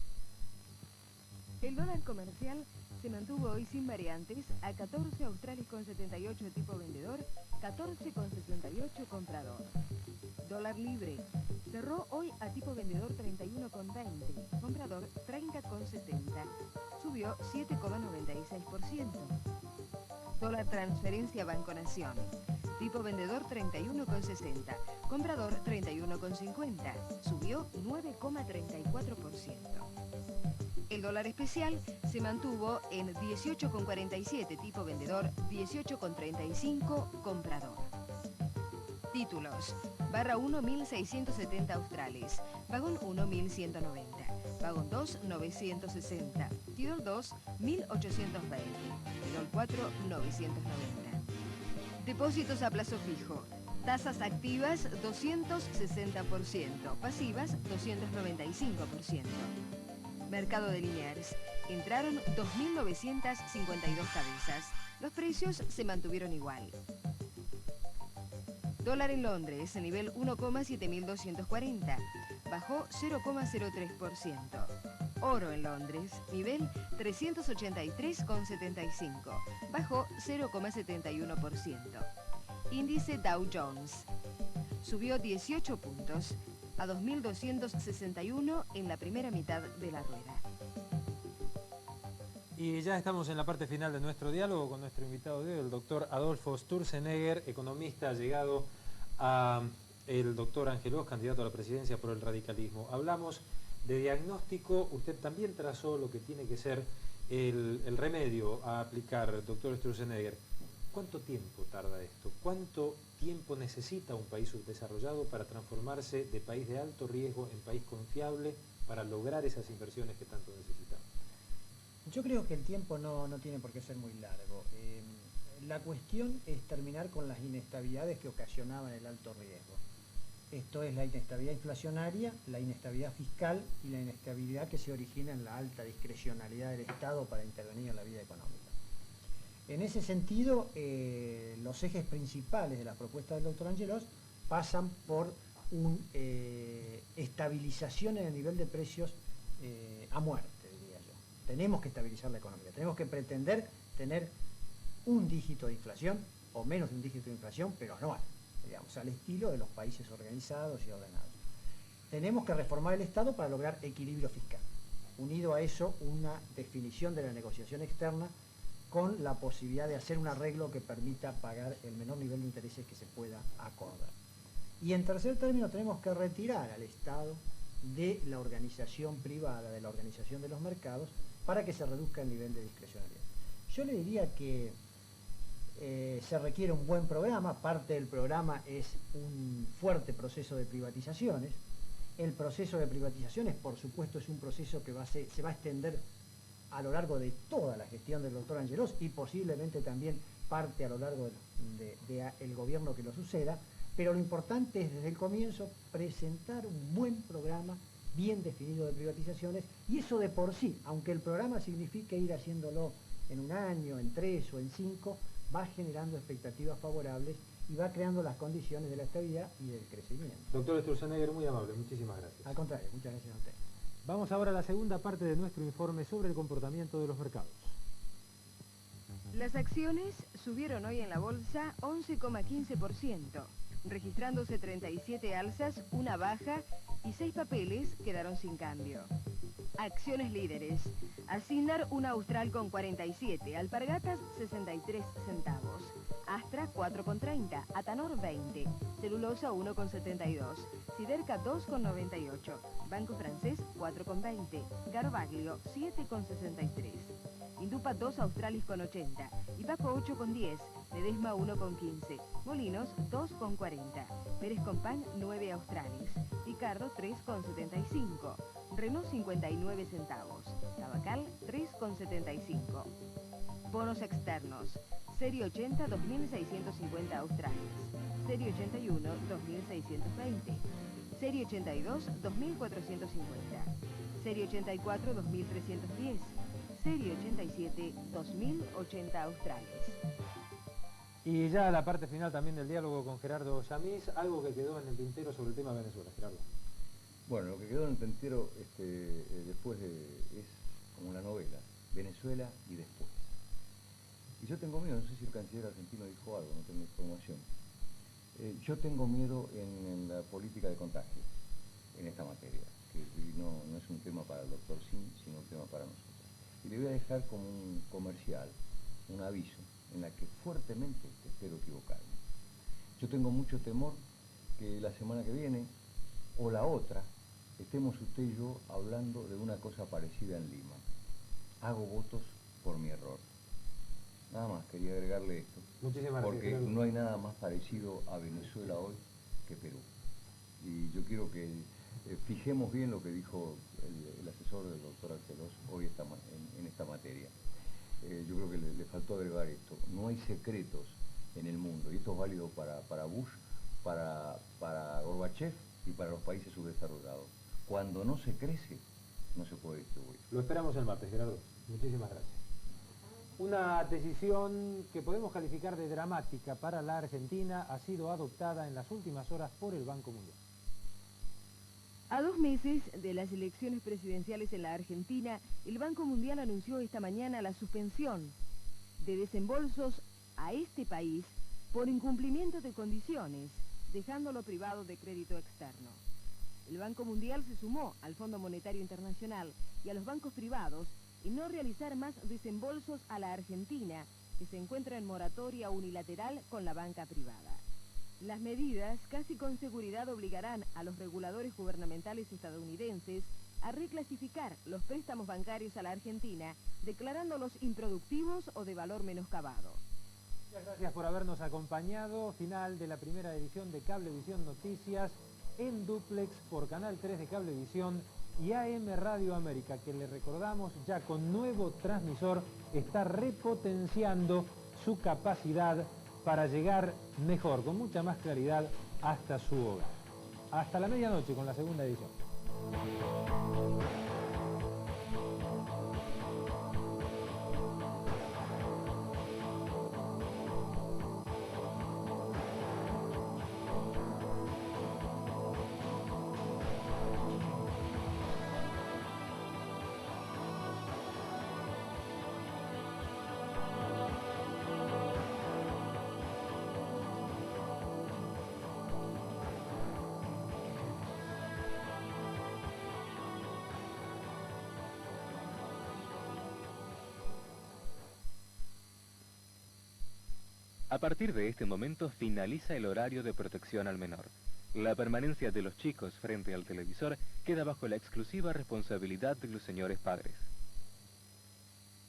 El dólar comercial se mantuvo hoy sin variantes a 14 australes con 78 tipo vendedor, 14,68 comprador. Dólar libre cerró hoy a tipo vendedor 31,20, comprador 30,70, subió 7,96%. Dólar transferencia Banco Nación, tipo vendedor 31,60, comprador 31,50, subió 9,34%. El dólar especial se mantuvo en 18,47, tipo vendedor 18,35, comprador. Títulos: barra 1, 1.670 australes, vagón 1, 1.190, vagón 2, 960, Tidol 2, 1.820, Tidol 4, 990. Depósitos a plazo fijo. Tasas activas 260%, pasivas 295%. Mercado de Liniers. Entraron 2.952 cabezas. Los precios se mantuvieron igual. Dólar en Londres, nivel 1,7240. Bajó 0,03%. Oro en Londres, nivel 383,75. Bajó 0,71%. Índice Dow Jones. Subió 18 puntos a 2.261 en la primera mitad de la rueda. Y ya estamos en la parte final de nuestro diálogo con nuestro invitado de hoy, el doctor Adolfo Sturzenegger, economista llegado a el doctor Ángel Oz, candidato a la presidencia por el radicalismo. Hablamos de diagnóstico, usted también trazó lo que tiene que ser el remedio a aplicar, doctor Sturzenegger. ¿Cuánto tiempo tarda esto? ¿Cuánto tiempo necesita un país subdesarrollado para transformarse de país de alto riesgo en país confiable para lograr esas inversiones que tanto necesitamos? Yo creo que el tiempo no tiene por qué ser muy largo. La cuestión es terminar con las inestabilidades que ocasionaban el alto riesgo. Esto es la inestabilidad inflacionaria, la inestabilidad fiscal y la inestabilidad que se origina en la alta discrecionalidad del Estado para intervenir en la vida económica. En ese sentido, los ejes principales de la propuesta del doctor Angelos pasan por una estabilización en el nivel de precios a muerte, diría yo. Tenemos que estabilizar la economía, tenemos que pretender tener un dígito de inflación, o menos de un dígito de inflación, pero anual, digamos, al estilo de los países organizados y ordenados. Tenemos que reformar el Estado para lograr equilibrio fiscal. Unido a eso, una definición de la negociación externa con la posibilidad de hacer un arreglo que permita pagar el menor nivel de intereses que se pueda acordar. Y en tercer término, tenemos que retirar al Estado de la organización privada, de la organización de los mercados, para que se reduzca el nivel de discrecionalidad. Yo le diría que se requiere un buen programa. Parte del programa es un fuerte proceso de privatizaciones. El proceso de privatizaciones, por supuesto, es un proceso que se va a extender a lo largo de toda la gestión del doctor Angelos y posiblemente también parte a lo largo del gobierno que lo suceda, pero lo importante es desde el comienzo presentar un buen programa bien definido de privatizaciones, y eso de por sí, aunque el programa signifique ir haciéndolo en un año, en 3 o en 5, va generando expectativas favorables y va creando las condiciones de la estabilidad y del crecimiento. Doctor Sturzenegger, muy amable, muchísimas gracias. Al contrario, muchas gracias a usted. Vamos ahora a la segunda parte de nuestro informe sobre el comportamiento de los mercados. Las acciones subieron hoy en la bolsa 11,15%, registrándose 37 alzas, una baja y 6 papeles quedaron sin cambio. Acciones líderes. Asignar una Austral con 47, Alpargatas 63 centavos, Astra 4,30, Atanor 20, Celulosa 1,72, Siderca 2,98, Banco Francés 4,20, Garbaglio 7,63, Indupa 2 Australis con 80, Ipaco 8,10, Ledesma 1,15, Molinos 2,40, Pérez Compán 9 Australis, Ricardo 3,75, Renault 59 centavos, Tabacal 3,75. Bonos externos, Serie 80 2.650 australes, Serie 81 2.620, Serie 82 2.450, Serie 84 2.310, Serie 87 2.080 australes. Y ya la parte final también del diálogo con Gerardo Yamís, algo que quedó en el tintero sobre el tema de Venezuela, Gerardo. Bueno, lo que quedó en el tintero después es como una novela, Venezuela y después. Y yo tengo miedo, no sé si el canciller argentino dijo algo, no tengo información. Yo tengo miedo en la política de contagio, en esta materia, que no es un tema para el doctor Sim, sino un tema para nosotros. Y le voy a dejar como un comercial, un aviso, en la que fuertemente espero equivocarme. Yo tengo mucho temor que la semana que viene, o la otra, estemos usted y yo hablando de una cosa parecida en Lima. Hago votos por mi error. Nada más, quería agregarle esto. Muchísimas gracias, porque no hay nada más parecido a Venezuela hoy que Perú. Y yo quiero que fijemos bien lo que dijo el asesor del doctor Angelos hoy en esta materia. Yo creo que le faltó agregar esto. No hay secretos en el mundo, y esto es válido para Bush, para Gorbachev y para los países subdesarrollados. Cuando no se crece, no se puede distribuir. Lo esperamos el martes, Gerardo. Muchísimas gracias. Una decisión que podemos calificar de dramática para la Argentina ha sido adoptada en las últimas horas por el Banco Mundial. A 2 meses de las elecciones presidenciales en la Argentina, el Banco Mundial anunció esta mañana la suspensión de desembolsos a este país por incumplimiento de condiciones, dejándolo privado de crédito externo. El Banco Mundial se sumó al Fondo Monetario Internacional y a los bancos privados en no realizar más desembolsos a la Argentina, que se encuentra en moratoria unilateral con la banca privada. Las medidas casi con seguridad obligarán a los reguladores gubernamentales estadounidenses a reclasificar los préstamos bancarios a la Argentina, declarándolos improductivos o de valor menoscabado. Muchas gracias por habernos acompañado. Final de la primera edición de Cablevisión Noticias en dúplex por Canal 3 de Cablevisión y AM Radio América, que le recordamos ya con nuevo transmisor, está repotenciando su capacidad para llegar mejor, con mucha más claridad, hasta su hogar. Hasta la medianoche con la segunda edición. A partir de este momento finaliza el horario de protección al menor. La permanencia de los chicos frente al televisor queda bajo la exclusiva responsabilidad de los señores padres.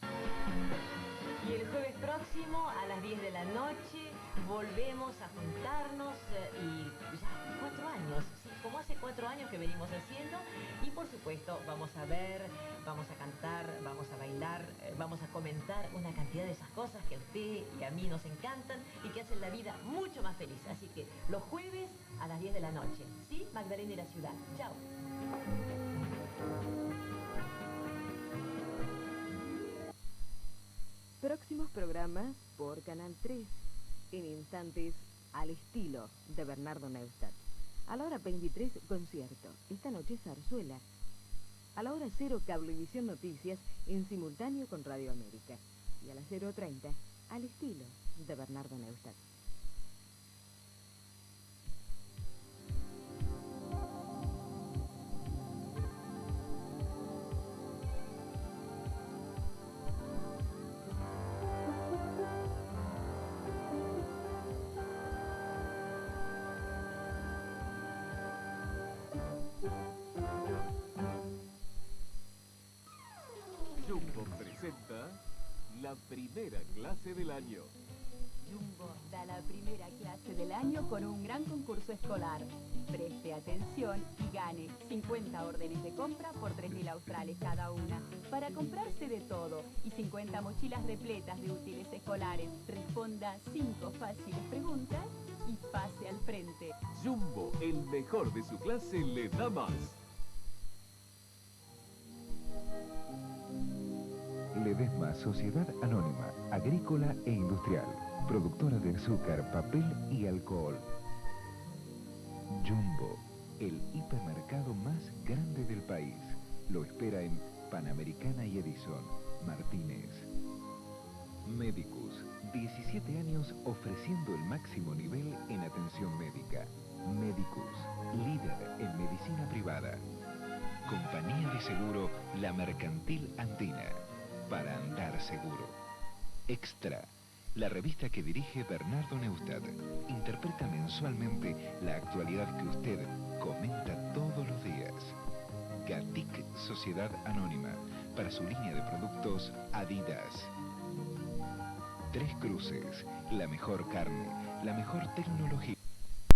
Y el jueves próximo a las 10 de la noche volvemos a juntarnos y ya 4 años, sí, como hace 4 años que venimos haciendo, y por supuesto vamos a ver, vamos a cantar, vamos a bailar, vamos a comentar una cantidad de esas cosas que a usted y a mí nos encantan y que hacen la vida mucho más feliz. Así que los jueves a las 10 de la noche, ¿sí? Magdalena y la ciudad. Chao. Próximos programas por Canal 3. En instantes, Al estilo, de Bernardo Neustadt. A la hora 23, concierto. Esta noche, zarzuela. A la hora 0, Cablevisión Noticias, en simultáneo con Radio América. Y a las 0:30, Al estilo, de Bernardo Neustadt. Jumbo presenta la primera clase del año. Jumbo da la primera clase del año con un gran concurso escolar. Preste atención y gane 50 órdenes de compra por 3.000 australes cada una, para comprarse de todo, y 50 mochilas repletas de útiles escolares. Responda 5 fáciles preguntas y pase al frente. Jumbo, el mejor de su clase, le da más. Ledesma, Sociedad Anónima, Agrícola e Industrial, productora de azúcar, papel y alcohol. Jumbo, el hipermercado más grande del país. Lo espera en Panamericana y Edison, Martínez. Medicus, 17 años ofreciendo el máximo nivel en atención médica. Medicus, líder en medicina privada. Compañía de seguro La Mercantil Andina, para andar seguro. Extra, la revista que dirige Bernardo Neustadt, interpreta mensualmente la actualidad que usted comenta todos los días. Gatic, Sociedad Anónima, para su línea de productos Adidas. Tres Cruces, la mejor carne, la mejor tecnología.